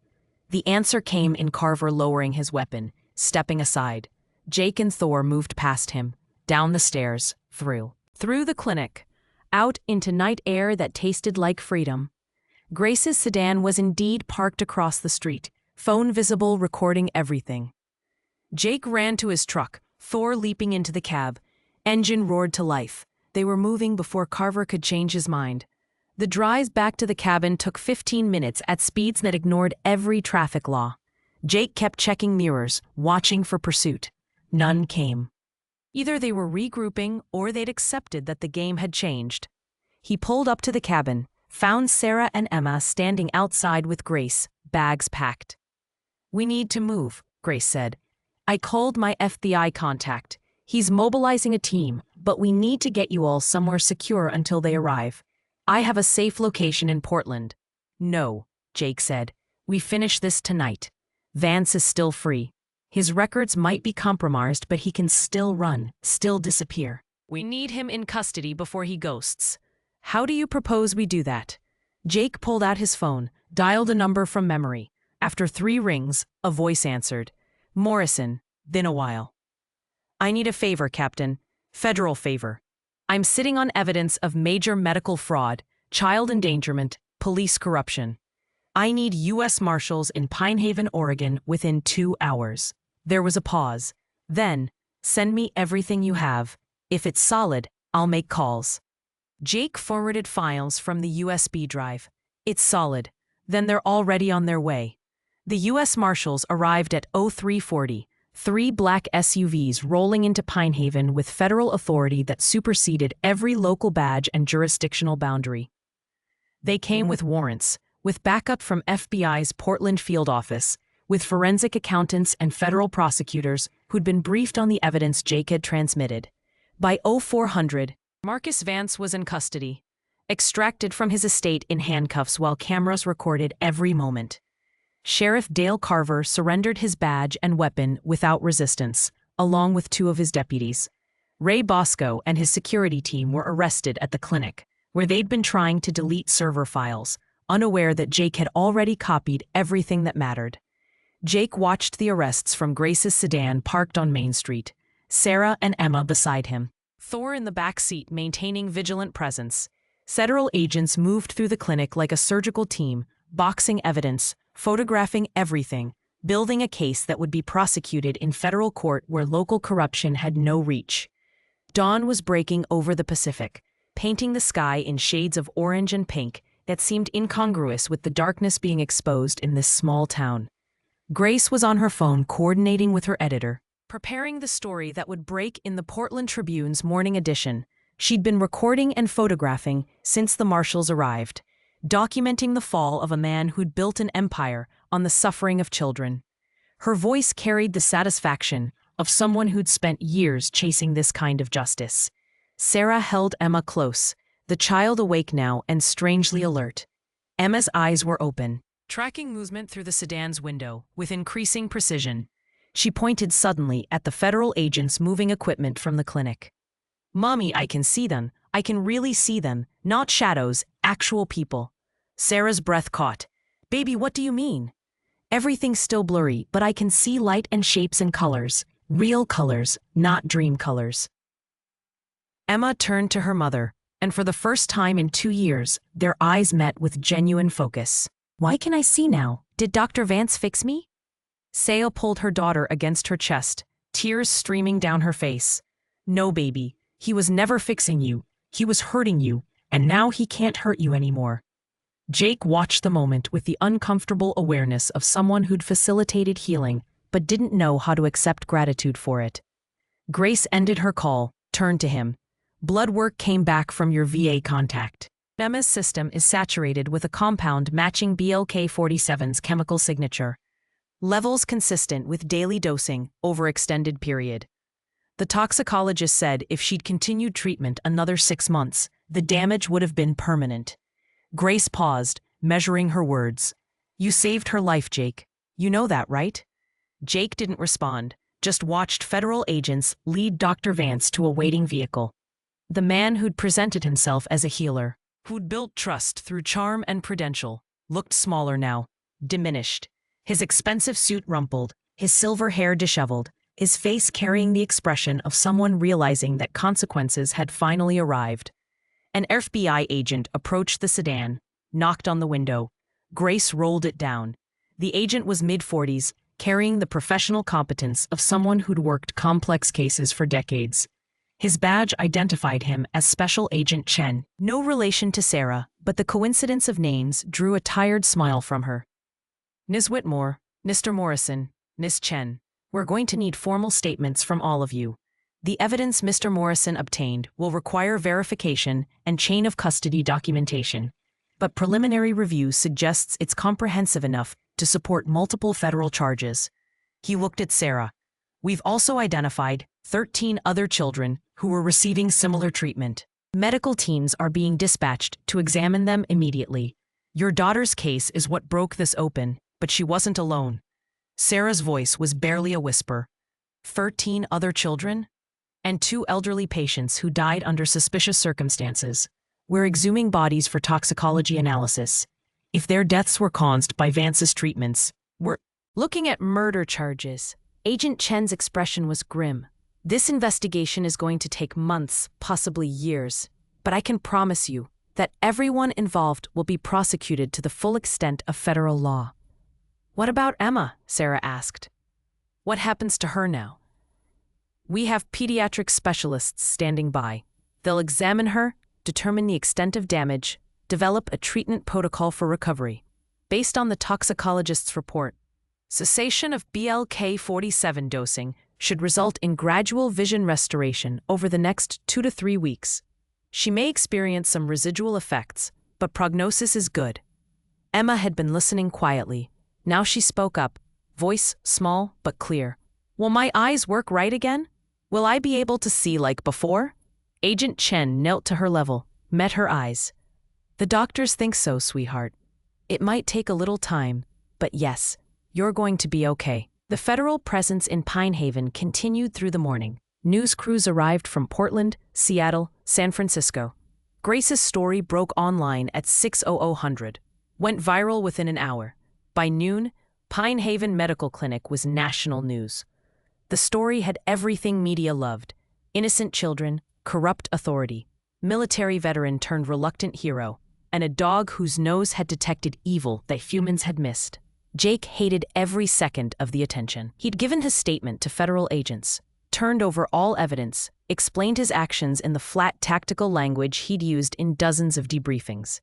The answer came in Carver lowering his weapon, stepping aside. Jake and Thor moved past him, down the stairs, through the clinic, out into night air that tasted like freedom. Grace's sedan was indeed parked across the street, phone visible recording everything. Jake ran to his truck, Thor leaping into the cab. Engine roared to life. They were moving before Carver could change his mind. The drive back to the cabin took 15 minutes at speeds that ignored every traffic law. Jake kept checking mirrors, watching for pursuit. None came. Either they were regrouping or they'd accepted that the game had changed. He pulled up to the cabin, found Sarah and Emma standing outside with Grace, bags packed. "We need to move," Grace said. "I called my FBI contact. He's mobilizing a team, but we need to get you all somewhere secure until they arrive. I have a safe location in Portland." "No," Jake said. "We finish this tonight. Vance is still free. His records might be compromised, but he can still run, still disappear. We need him in custody before he ghosts. How do you propose we do that?" Jake pulled out his phone, dialed a number from memory. After 3 rings, a voice answered. "Morrison, been a while. I need a favor, Captain. Federal favor. I'm sitting on evidence of major medical fraud, child endangerment, police corruption. I need U.S. Marshals in Pinehaven, Oregon within 2 hours." There was a pause. Then, "Send me everything you have. If it's solid, I'll make calls." Jake forwarded files from the USB drive. "It's solid. Then they're already on their way." The U.S. Marshals arrived at 0340, 3 black SUVs rolling into Pinehaven with federal authority that superseded every local badge and jurisdictional boundary. They came with warrants, with backup from FBI's Portland field office, with forensic accountants and federal prosecutors who'd been briefed on the evidence Jake had transmitted. By 0400, Marcus Vance was in custody, extracted from his estate in handcuffs while cameras recorded every moment. Sheriff Dale Carver surrendered his badge and weapon without resistance, along with 2 of his deputies. Ray Bosco and his security team were arrested at the clinic, where they'd been trying to delete server files, unaware that Jake had already copied everything that mattered. Jake watched the arrests from Grace's sedan parked on Main Street, Sarah and Emma beside him. Thor in the back seat maintaining vigilant presence. Federal agents moved through the clinic like a surgical team, boxing evidence, photographing everything, building a case that would be prosecuted in federal court where local corruption had no reach. Dawn was breaking over the Pacific, painting the sky in shades of orange and pink that seemed incongruous with the darkness being exposed in this small town. Grace was on her phone coordinating with her editor, preparing the story that would break in the Portland Tribune's morning edition. She'd been recording and photographing since the Marshals arrived, documenting the fall of a man who'd built an empire on the suffering of children. Her voice carried the satisfaction of someone who'd spent years chasing this kind of justice. Sarah held Emma close, the child awake now and strangely alert. Emma's eyes were open, tracking movement through the sedan's window with increasing precision. She pointed suddenly at the federal agents moving equipment from the clinic. "Mommy, I can see them. I can really see them. Not shadows, actual people." Sarah's breath caught. "Baby, what do you mean?" "Everything's still blurry, but I can see light and shapes and colors. Real colors, not dream colors." Emma turned to her mother, and for the first time in 2 years, their eyes met with genuine focus. "Why can I see now? Did Dr. Vance fix me?" Saya pulled her daughter against her chest, tears streaming down her face. "No, baby. He was never fixing you. He was hurting you, and now he can't hurt you anymore." Jake watched the moment with the uncomfortable awareness of someone who'd facilitated healing but didn't know how to accept gratitude for it. Grace ended her call, turned to him. "Blood work came back from your VA contact. Emma's system is saturated with a compound matching BLK-47's chemical signature. Levels consistent with daily dosing over extended period. The toxicologist said if she'd continued treatment another 6 months, the damage would have been permanent. Grace paused, measuring her words. You saved her life, Jake. You know that, right? Jake didn't respond, just watched federal agents lead Dr. Vance to a waiting vehicle. The man who'd presented himself as a healer, who'd built trust through charm and prudential, looked smaller now, diminished. His expensive suit rumpled, his silver hair disheveled, his face carrying the expression of someone realizing that consequences had finally arrived. An FBI agent approached the sedan, knocked on the window. Grace rolled it down. The agent was mid-40s, carrying the professional competence of someone who'd worked complex cases for decades. His badge identified him as Special Agent Chen. No relation to Sarah, but the coincidence of names drew a tired smile from her. Ms. Whitmore, Mr. Morrison, Miss Chen, we're going to need formal statements from all of you. The evidence Mr. Morrison obtained will require verification and chain of custody documentation, but preliminary review suggests it's comprehensive enough to support multiple federal charges. He looked at Sarah. We've also identified 13 other children who were receiving similar treatment. Medical teams are being dispatched to examine them immediately. Your daughter's case is what broke this open, but she wasn't alone. Sarah's voice was barely a whisper. 13 other children? And 2 elderly patients who died under suspicious circumstances. We're exhuming bodies for toxicology analysis. If their deaths were caused by Vance's treatments, we're looking at murder charges. Agent Chen's expression was grim. This investigation is going to take months, possibly years, but I can promise you that everyone involved will be prosecuted to the full extent of federal law. What about Emma? Sarah asked. What happens to her now? We have pediatric specialists standing by. They'll examine her, determine the extent of damage, develop a treatment protocol for recovery. Based on the toxicologist's report, cessation of BLK-47 dosing should result in gradual vision restoration over the next 2 to 3 weeks. She may experience some residual effects, but prognosis is good. Emma had been listening quietly. Now she spoke up, voice small but clear. Will my eyes work right again? Will I be able to see like before? Agent Chen knelt to her level, met her eyes. The doctors think so, sweetheart. It might take a little time, but yes, you're going to be okay. The federal presence in Pine Haven continued through the morning. News crews arrived from Portland, Seattle, San Francisco. Grace's story broke online at 6:00, went viral within an hour. By noon, Pine Haven Medical Clinic was national news. The story had everything media loved: innocent children, corrupt authority, military veteran turned reluctant hero, and a dog whose nose had detected evil that humans had missed. Jake hated every second of the attention. He'd given his statement to federal agents, turned over all evidence, explained his actions in the flat tactical language he'd used in dozens of debriefings.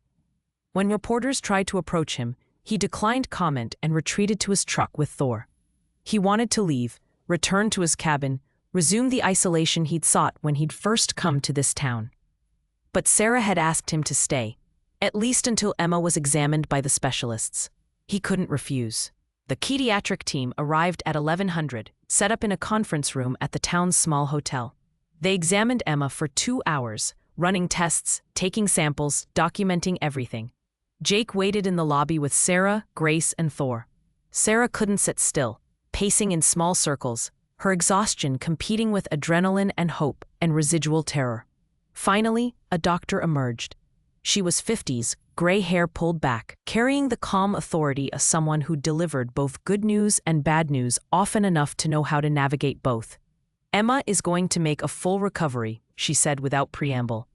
When reporters tried to approach him, he declined comment and retreated to his truck with Thor. He wanted to leave, return to his cabin, resume the isolation he'd sought when he'd first come to this town. But Sarah had asked him to stay, at least until Emma was examined by the specialists. He couldn't refuse. The pediatric team arrived at 1100, set up in a conference room at the town's small hotel. They examined Emma for 2 hours, running tests, taking samples, documenting everything. Jake waited in the lobby with Sarah, Grace, and Thor. Sarah couldn't sit still, pacing in small circles, her exhaustion competing with adrenaline and hope and residual terror. Finally, a doctor emerged. She was 50s, gray hair pulled back, carrying the calm authority of someone who delivered both good news and bad news often enough to know how to navigate both. Emma is going to make a full recovery, she said without preamble.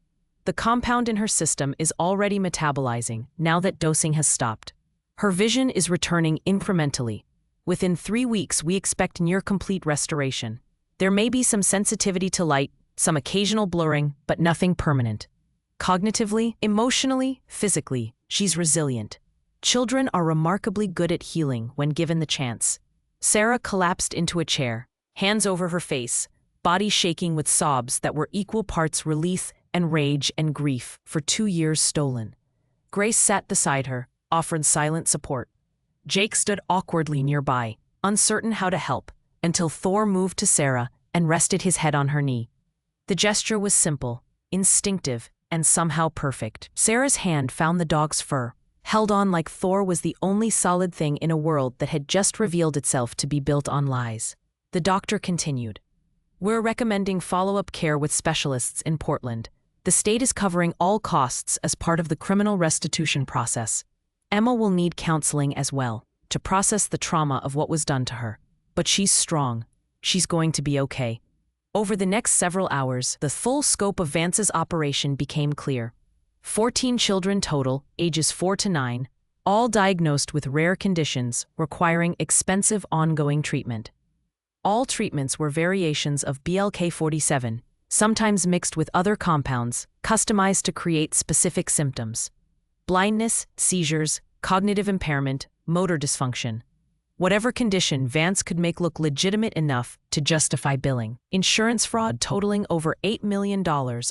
The compound in her system is already metabolizing now that dosing has stopped. Her vision is returning incrementally. Within 3 weeks, we expect near-complete restoration. There may be some sensitivity to light, some occasional blurring, but nothing permanent. Cognitively, emotionally, physically, she's resilient. Children are remarkably good at healing when given the chance. Sarah collapsed into a chair, hands over her face, body shaking with sobs that were equal parts relief and rage and grief for 2 years stolen. Grace sat beside her, offered silent support. Jake stood awkwardly nearby, uncertain how to help, until Thor moved to Sarah and rested his head on her knee. The gesture was simple, instinctive, and somehow perfect. Sarah's hand found the dog's fur, held on like Thor was the only solid thing in a world that had just revealed itself to be built on lies. The doctor continued. We're recommending follow-up care with specialists in Portland. The state is covering all costs as part of the criminal restitution process. Emma will need counseling as well, to process the trauma of what was done to her. But she's strong. She's going to be okay. Over the next several hours, the full scope of Vance's operation became clear. 14 children total, ages 4 to 9, all diagnosed with rare conditions requiring expensive ongoing treatment. All treatments were variations of BLK-47, sometimes mixed with other compounds, customized to create specific symptoms. Blindness, seizures, cognitive impairment, motor dysfunction. Whatever condition Vance could make look legitimate enough to justify billing. Insurance fraud totaling over $8 million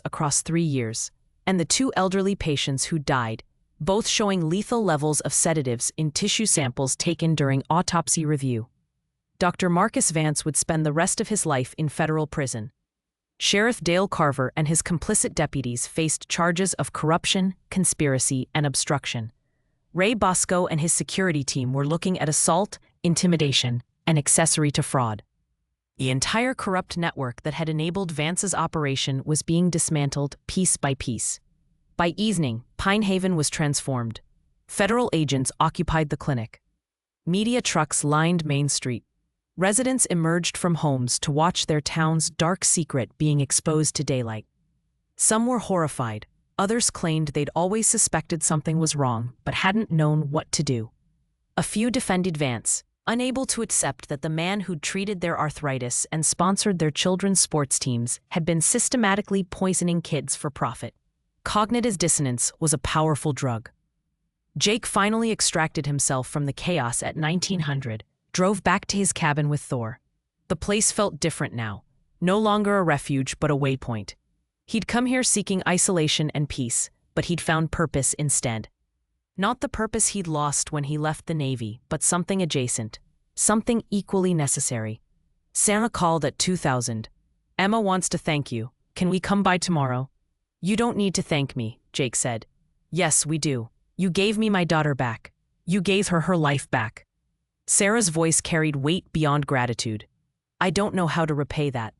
across 3 years. And the 2 elderly patients who died, both showing lethal levels of sedatives in tissue samples taken during autopsy review. Dr. Marcus Vance would spend the rest of his life in federal prison. Sheriff Dale Carver and his complicit deputies faced charges of corruption, conspiracy, and obstruction. Ray Bosco and his security team were looking at assault, intimidation, and accessory to fraud. The entire corrupt network that had enabled Vance's operation was being dismantled piece by piece. By evening, Pine Haven was transformed. Federal agents occupied the clinic. Media trucks lined Main Street. Residents emerged from homes to watch their town's dark secret being exposed to daylight. Some were horrified. Others claimed they'd always suspected something was wrong, but hadn't known what to do. A few defended Vance, unable to accept that the man who'd treated their arthritis and sponsored their children's sports teams had been systematically poisoning kids for profit. Cognitive dissonance was a powerful drug. Jake finally extracted himself from the chaos at 1900, drove back to his cabin with Thor. The place felt different now, no longer a refuge but a waypoint. He'd come here seeking isolation and peace, but he'd found purpose instead. Not the purpose he'd lost when he left the Navy, but something adjacent, something equally necessary. Santa called at 2000. Emma wants to thank you. Can we come by tomorrow? You don't need to thank me, Jake said. Yes, we do. You gave me my daughter back. You gave her her life back. Sarah's voice carried weight beyond gratitude. I don't know how to repay that.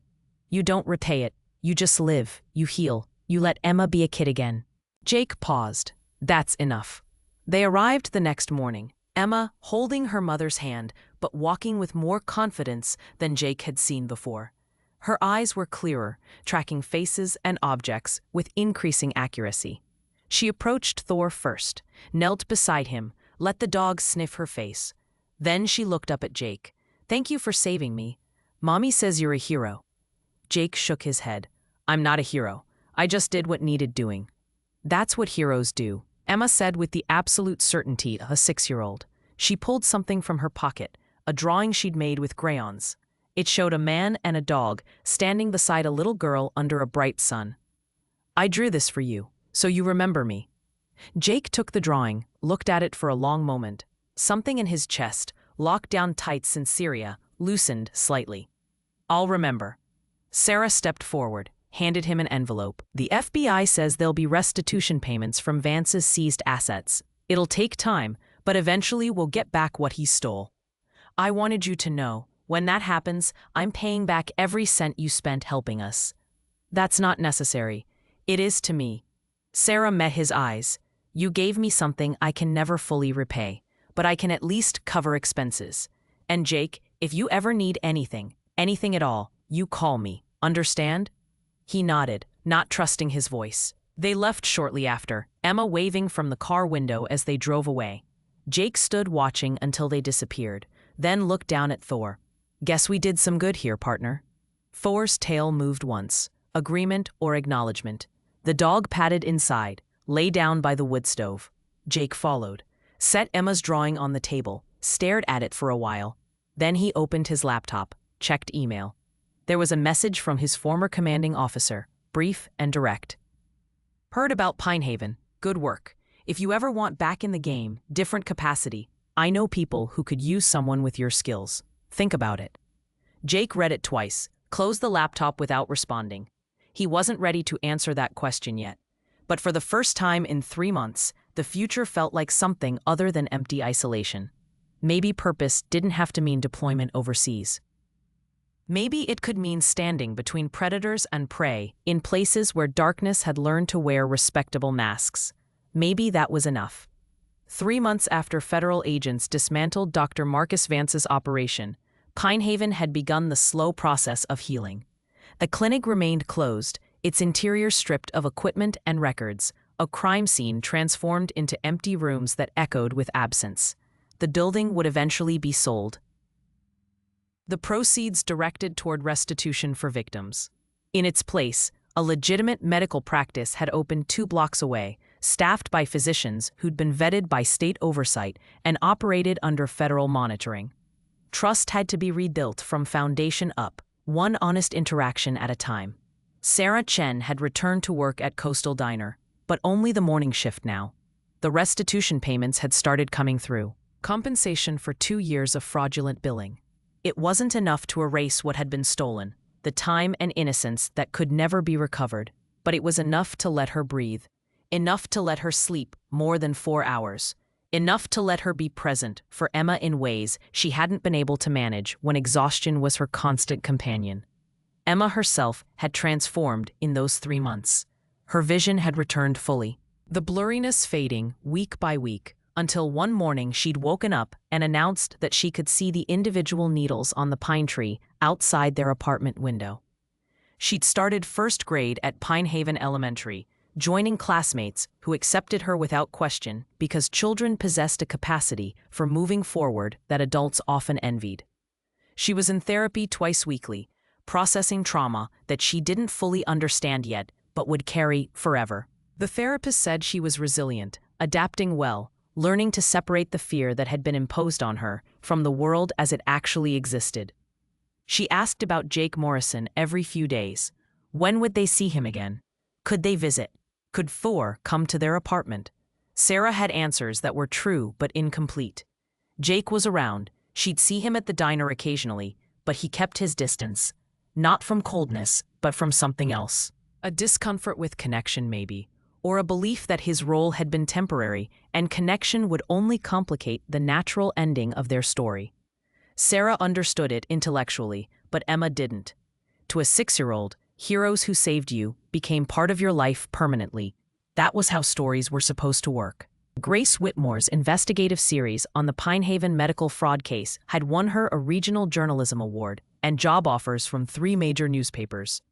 You don't repay it. You just live, you heal, you let Emma be a kid again. Jake paused. That's enough. They arrived the next morning, Emma holding her mother's hand, but walking with more confidence than Jake had seen before. Her eyes were clearer, tracking faces and objects with increasing accuracy. She approached Thor first, knelt beside him, let the dog sniff her face. Then she looked up at Jake. Thank you for saving me. Mommy says you're a hero. Jake shook his head. I'm not a hero. I just did what needed doing. That's what heroes do, Emma said with the absolute certainty of a 6-year-old. She pulled something from her pocket, a drawing she'd made with crayons. It showed a man and a dog standing beside a little girl under a bright sun. I drew this for you, so you remember me. Jake took the drawing, looked at it for a long moment. Something in his chest, locked down tight sinceria, loosened slightly. I'll remember. Sarah stepped forward, handed him an envelope. The FBI says there'll be restitution payments from Vance's seized assets. It'll take time, but eventually we'll get back what he stole. I wanted you to know, when that happens, I'm paying back every cent you spent helping us. That's not necessary. It is to me. Sarah met his eyes. You gave me something I can never fully repay, but I can at least cover expenses. And Jake, if you ever need anything at all, you call me. Understand? He nodded, not trusting his voice. They left shortly after, Emma waving from the car window as they drove away. Jake stood watching until they disappeared, then looked down at Thor. Guess we did some good here, partner. Thor's tail moved once, agreement or acknowledgement. The dog padded inside, lay down by the wood stove. Jake followed, set Emma's drawing on the table, stared at it for a while. Then he opened his laptop, checked email. There was a message from his former commanding officer, brief and direct. Heard about Pine Haven. Good work. If you ever want back in the game, different capacity, I know people who could use someone with your skills. Think about it. Jake read it twice, closed the laptop without responding. He wasn't ready to answer that question yet. But for the first time in 3 months, the future felt like something other than empty isolation. Maybe purpose didn't have to mean deployment overseas. Maybe it could mean standing between predators and prey in places where darkness had learned to wear respectable masks. Maybe that was enough. 3 months after federal agents dismantled Dr. Marcus Vance's operation, Pinehaven had begun the slow process of healing. The clinic remained closed, its interior stripped of equipment and records, a crime scene transformed into empty rooms that echoed with absence. The building would eventually be sold, the proceeds directed toward restitution for victims. In its place, a legitimate medical practice had opened 2 blocks away, staffed by physicians who'd been vetted by state oversight and operated under federal monitoring. Trust had to be rebuilt from foundation up, one honest interaction at a time. Sarah Chen had returned to work at Coastal Diner, but only the morning shift now. The restitution payments had started coming through. Compensation for 2 years of fraudulent billing. It wasn't enough to erase what had been stolen, the time and innocence that could never be recovered, but it was enough to let her breathe, enough to let her sleep more than 4 hours, enough to let her be present for Emma in ways she hadn't been able to manage when exhaustion was her constant companion. Emma herself had transformed in those 3 months. Her vision had returned fully, the blurriness fading week by week, until one morning she'd woken up and announced that she could see the individual needles on the pine tree outside their apartment window. She'd started first grade at Pinehaven Elementary, joining classmates who accepted her without question because children possessed a capacity for moving forward that adults often envied. She was in therapy twice weekly, processing trauma that she didn't fully understand yet but would carry forever. The therapist said she was resilient, adapting well, learning to separate the fear that had been imposed on her from the world as it actually existed. She asked about Jake Morrison every few days. When would they see him again? Could they visit? Could Thor come to their apartment? Sarah had answers that were true but incomplete. Jake was around. She'd see him at the diner occasionally, but he kept his distance. Not from coldness, but from something else. A discomfort with connection, maybe. Or a belief that his role had been temporary and connection would only complicate the natural ending of their story. Sarah understood it intellectually, but Emma didn't. To a 6-year-old, heroes who saved you became part of your life permanently. That was how stories were supposed to work. Grace Whitmore's investigative series on the Pinehaven medical fraud case had won her a regional journalism award and job offers from 3 major newspapers.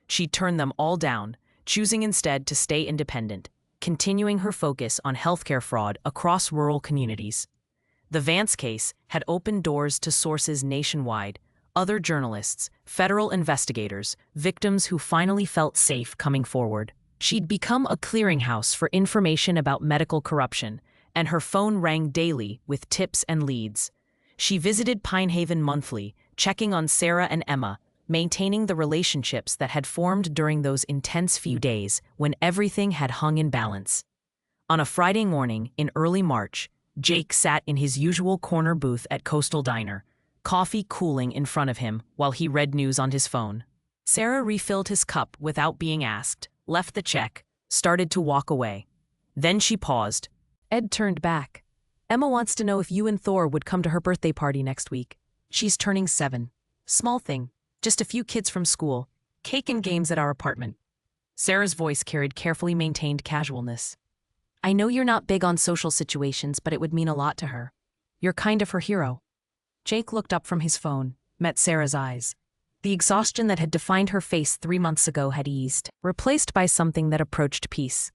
She turned them all down, choosing instead to stay independent, continuing her focus on healthcare fraud across rural communities. The Vance case had opened doors to sources nationwide, other journalists, federal investigators, victims who finally felt safe coming forward. She'd become a clearinghouse for information about medical corruption, and her phone rang daily with tips and leads. She visited Pinehaven monthly, checking on Sarah and Emma, maintaining the relationships that had formed during those intense few days when everything had hung in balance. On a Friday morning in early March, Jake sat in his usual corner booth at Coastal Diner, coffee cooling in front of him while he read news on his phone. Sarah refilled his cup without being asked, left the check, started to walk away. Then she paused. Ed turned back. Emma wants to know if you and Thor would come to her birthday party next week. She's turning 7. Small thing. Just a few kids from school. Cake and games at our apartment. Sarah's voice carried carefully maintained casualness. I know you're not big on social situations, but it would mean a lot to her. You're kind of her hero. Jake looked up from his phone, met Sarah's eyes. The exhaustion that had defined her face 3 months ago had eased, replaced by something that approached peace.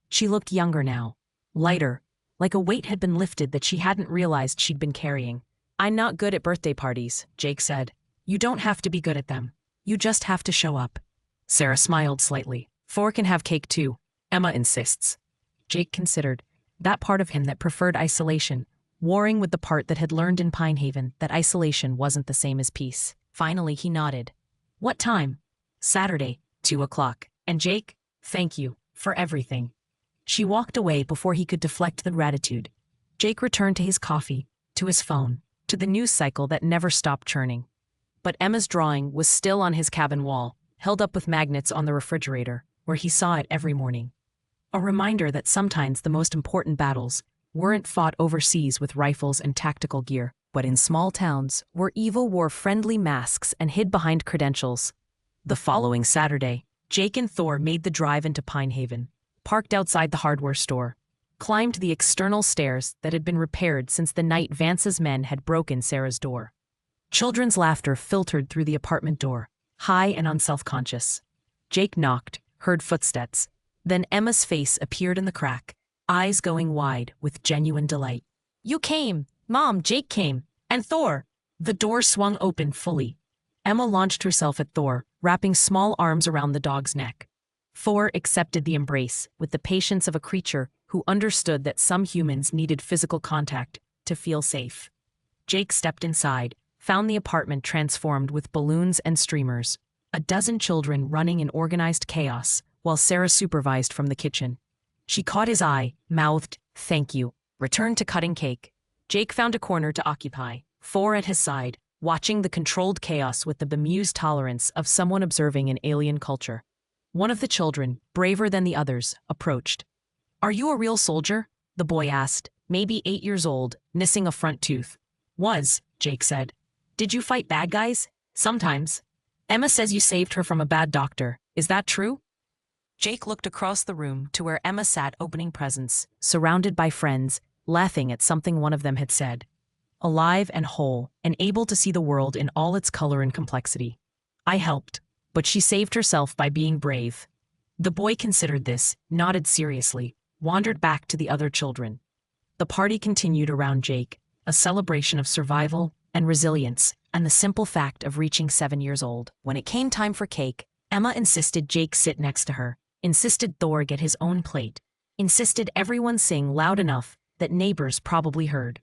She looked younger now, lighter, like a weight had been lifted that she hadn't realized she'd been carrying. I'm not good at birthday parties, Jake said. You don't have to be good at them. You just have to show up. Sarah smiled slightly. Thor can have cake too, Emma insists. Jake considered. That part of him that preferred isolation, warring with the part that had learned in Pinehaven that isolation wasn't the same as peace. Finally, he nodded. What time? Saturday, 2 o'clock. And Jake, thank you for everything. She walked away before he could deflect the gratitude. Jake returned to his coffee, to his phone, to the news cycle that never stopped churning. But Emma's drawing was still on his cabin wall, held up with magnets on the refrigerator, where he saw it every morning. A reminder that sometimes the most important battles weren't fought overseas with rifles and tactical gear, but in small towns where evil wore friendly masks and hid behind credentials. The following Saturday, Jake and Thor made the drive into Pine Haven, parked outside the hardware store, climbed the external stairs that had been repaired since the night Vance's men had broken Sarah's door. Children's laughter filtered through the apartment door, high and unself-conscious. Jake knocked, heard footsteps. Then Emma's face appeared in the crack, eyes going wide with genuine delight. "You came! Mom, Jake came! And Thor!" The door swung open fully. Emma launched herself at Thor, wrapping small arms around the dog's neck. Thor accepted the embrace with the patience of a creature who understood that some humans needed physical contact to feel safe. Jake stepped inside, found the apartment transformed with balloons and streamers, a dozen children running in organized chaos, while Sarah supervised from the kitchen. She caught his eye, mouthed, "Thank you," returned to cutting cake. Jake found a corner to occupy, Thor at his side, watching the controlled chaos with the bemused tolerance of someone observing an alien culture. One of the children, braver than the others, approached. "Are you a real soldier?" the boy asked, maybe 8 years old, missing a front tooth. "Was," Jake said. "Did you fight bad guys?" "Sometimes." "Emma says you saved her from a bad doctor. Is that true?" Jake looked across the room to where Emma sat opening presents, surrounded by friends, laughing at something one of them had said. Alive and whole, and able to see the world in all its color and complexity. "I helped, but she saved herself by being brave." The boy considered this, nodded seriously, wandered back to the other children. The party continued around Jake, a celebration of survival and resilience, and the simple fact of reaching 7 years old. When it came time for cake, Emma insisted Jake sit next to her, insisted Thor get his own plate, insisted everyone sing loud enough that neighbors probably heard.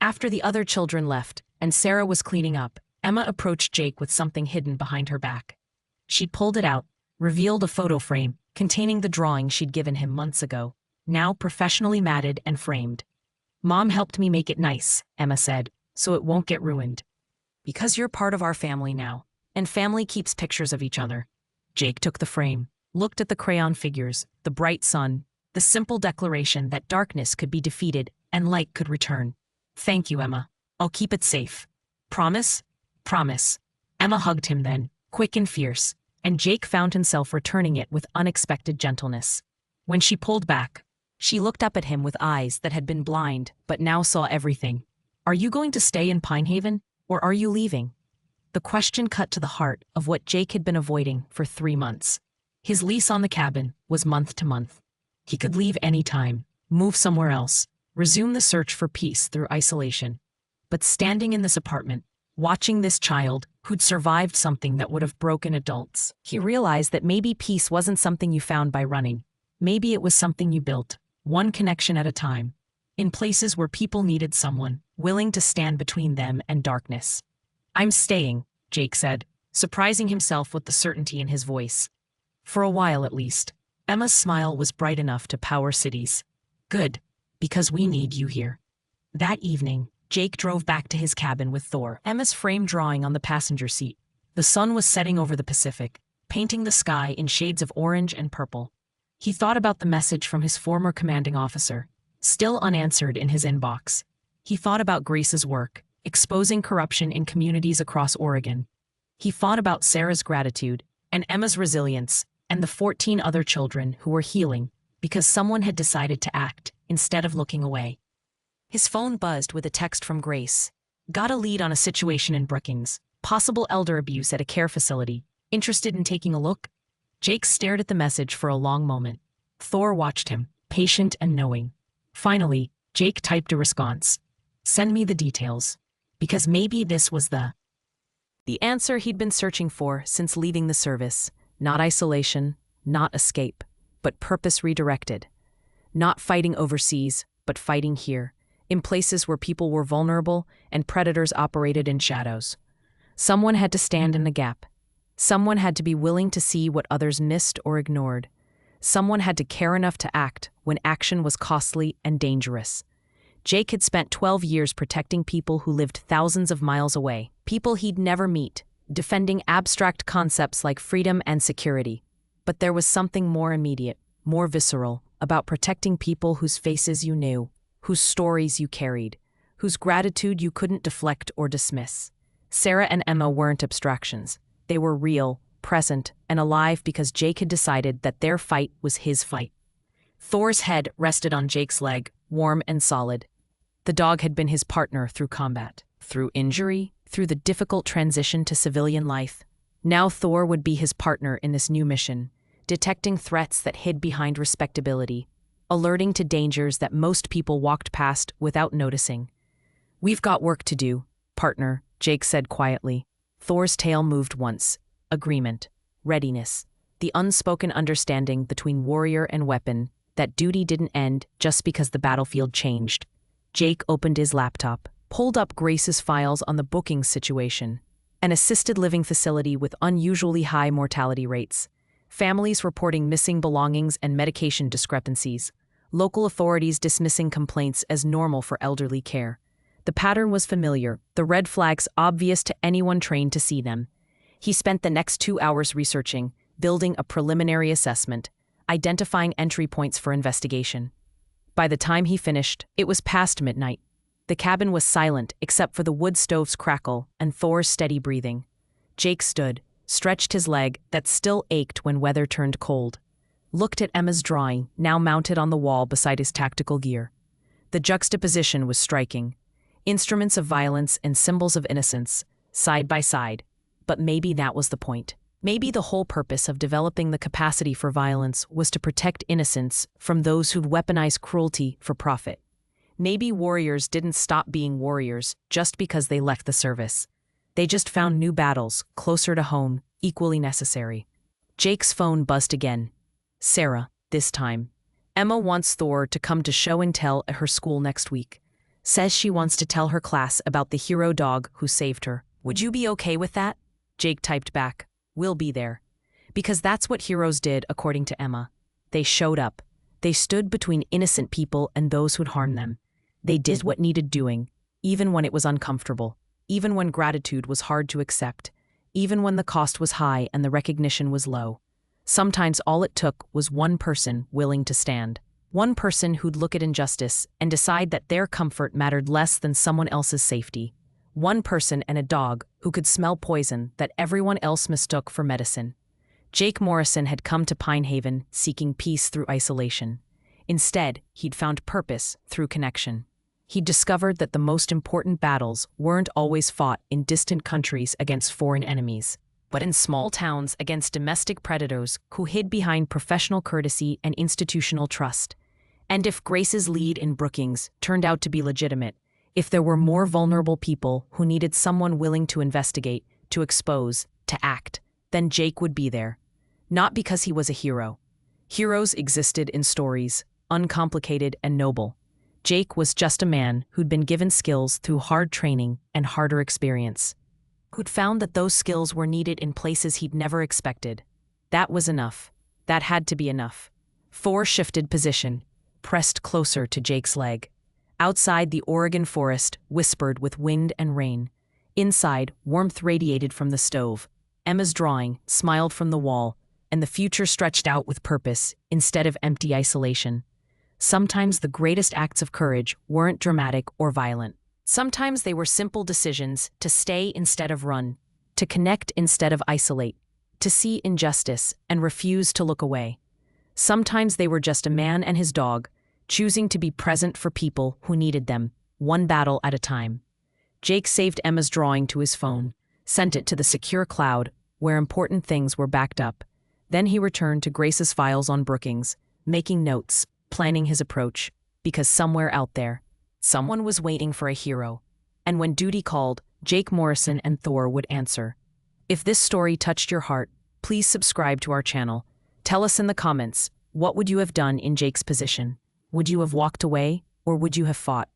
After the other children left, and Sarah was cleaning up, Emma approached Jake with something hidden behind her back. She pulled it out, revealed a photo frame containing the drawing she'd given him months ago, now professionally matted and framed. "Mom helped me make it nice," Emma said, "so it won't get ruined. Because you're part of our family now, and family keeps pictures of each other." Jake took the frame, looked at the crayon figures, the bright sun, the simple declaration that darkness could be defeated and light could return. "Thank you, Emma. I'll keep it safe." "Promise?" "Promise." Emma hugged him then, quick and fierce, and Jake found himself returning it with unexpected gentleness. When she pulled back, she looked up at him with eyes that had been blind but now saw everything. "Are you going to stay in Pine Haven, or are you leaving?" The question cut to the heart of what Jake had been avoiding for 3 months. His lease on the cabin was month to month. He could leave any time, move somewhere else, resume the search for peace through isolation. But standing in this apartment, watching this child who'd survived something that would have broken adults, he realized that maybe peace wasn't something you found by running. Maybe it was something you built, one connection at a time, in places where people needed someone willing to stand between them and darkness. "I'm staying," Jake said, surprising himself with the certainty in his voice. "For a while at least." Emma's smile was bright enough to power cities. "Good, because we need you here." That evening, Jake drove back to his cabin with Thor, Emma's frame drawing on the passenger seat. The sun was setting over the Pacific, painting the sky in shades of orange and purple. He thought about the message from his former commanding officer, still unanswered in his inbox. He thought about Grace's work, exposing corruption in communities across Oregon. He thought about Sarah's gratitude, and Emma's resilience, and the 14 other children who were healing because someone had decided to act instead of looking away. His phone buzzed with a text from Grace. "Got a lead on a situation in Brookings, possible elder abuse at a care facility. Interested in taking a look?" Jake stared at the message for a long moment. Thor watched him, patient and knowing. Finally, Jake typed a response. "Send me the details. Because maybe this was the answer he'd been searching for since leaving the service. Not isolation, not escape, but purpose redirected. Not fighting overseas, but fighting here, in places where people were vulnerable and predators operated in shadows. Someone had to stand in the gap. Someone had to be willing to see what others missed or ignored. Someone had to care enough to act when action was costly and dangerous. Jake had spent 12 years protecting people who lived thousands of miles away, people he'd never meet, defending abstract concepts like freedom and security. But there was something more immediate, more visceral, about protecting people whose faces you knew, whose stories you carried, whose gratitude you couldn't deflect or dismiss. Sarah and Emma weren't abstractions. They were real, present, and alive because Jake had decided that their fight was his fight. Thor's head rested on Jake's leg, warm and solid. The dog had been his partner through combat, through injury, through the difficult transition to civilian life. Now Thor would be his partner in this new mission, detecting threats that hid behind respectability, alerting to dangers that most people walked past without noticing. "We've got work to do, partner," Jake said quietly. Thor's tail moved once. Agreement, readiness, the unspoken understanding between warrior and weapon that duty didn't end just because the battlefield changed. Jake opened his laptop, pulled up Grace's files on the booking situation, an assisted living facility with unusually high mortality rates, families reporting missing belongings and medication discrepancies, local authorities dismissing complaints as normal for elderly care. The pattern was familiar, the red flags obvious to anyone trained to see them. He spent the next 2 hours researching, building a preliminary assessment, identifying entry points for investigation. By the time he finished, it was past midnight. The cabin was silent except for the wood stove's crackle and Thor's steady breathing. Jake stood, stretched his leg that still ached when weather turned cold, looked at Emma's drawing, now mounted on the wall beside his tactical gear. The juxtaposition was striking. Instruments of violence and symbols of innocence, side by side. But maybe that was the point. Maybe the whole purpose of developing the capacity for violence was to protect innocence from those who'd weaponize cruelty for profit. Maybe warriors didn't stop being warriors just because they left the service. They just found new battles, closer to home, equally necessary. Jake's phone buzzed again. Sarah, this time. "Emma wants Thor to come to show and tell at her school next week. Says she wants to tell her class about the hero dog who saved her. Would you be okay with that?" Jake typed back, "We'll be there." Because that's what heroes did, according to Emma. They showed up. They stood between innocent people and those who'd harm them. They did what needed doing, even when it was uncomfortable, even when gratitude was hard to accept, even when the cost was high and the recognition was low. Sometimes all it took was one person willing to stand. One person who'd look at injustice and decide that their comfort mattered less than someone else's safety. One person and a dog who could smell poison that everyone else mistook for medicine. Jake Morrison had come to Pine Haven seeking peace through isolation. Instead, he'd found purpose through connection. He'd discovered that the most important battles weren't always fought in distant countries against foreign enemies, but in small towns against domestic predators who hid behind professional courtesy and institutional trust. And if Grace's lead in Brookings turned out to be legitimate, if there were more vulnerable people who needed someone willing to investigate, to expose, to act, then Jake would be there. Not because he was a hero. Heroes existed in stories, uncomplicated and noble. Jake was just a man who'd been given skills through hard training and harder experience, who'd found that those skills were needed in places he'd never expected. That was enough. That had to be enough. Thor shifted position, pressed closer to Jake's leg. Outside, the Oregon forest whispered with wind and rain. Inside, warmth radiated from the stove. Emma's drawing smiled from the wall, and the future stretched out with purpose instead of empty isolation. Sometimes the greatest acts of courage weren't dramatic or violent. Sometimes they were simple decisions to stay instead of run, to connect instead of isolate, to see injustice and refuse to look away. Sometimes they were just a man and his dog, choosing to be present for people who needed them, one battle at a time. Jake saved Emma's drawing to his phone, sent it to the secure cloud, where important things were backed up. Then he returned to Grace's files on Brookings, making notes, planning his approach, because somewhere out there, someone was waiting for a hero. And when duty called, Jake Morrison and Thor would answer. If this story touched your heart, please subscribe to our channel. Tell us in the comments, what would you have done in Jake's position? Would you have walked away, or would you have fought?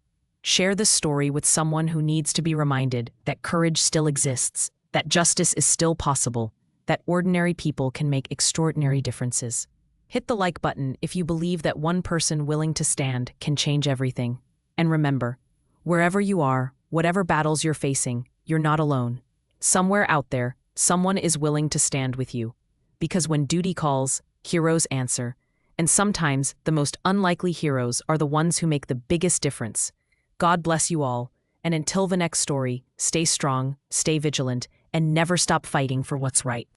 Share this story with someone who needs to be reminded that courage still exists, that justice is still possible, that ordinary people can make extraordinary differences. Hit the like button if you believe that one person willing to stand can change everything. And remember, wherever you are, whatever battles you're facing, you're not alone. Somewhere out there, someone is willing to stand with you. Because when duty calls, heroes answer. And sometimes the most unlikely heroes are the ones who make the biggest difference. God bless you all, and until the next story, stay strong, stay vigilant, and never stop fighting for what's right.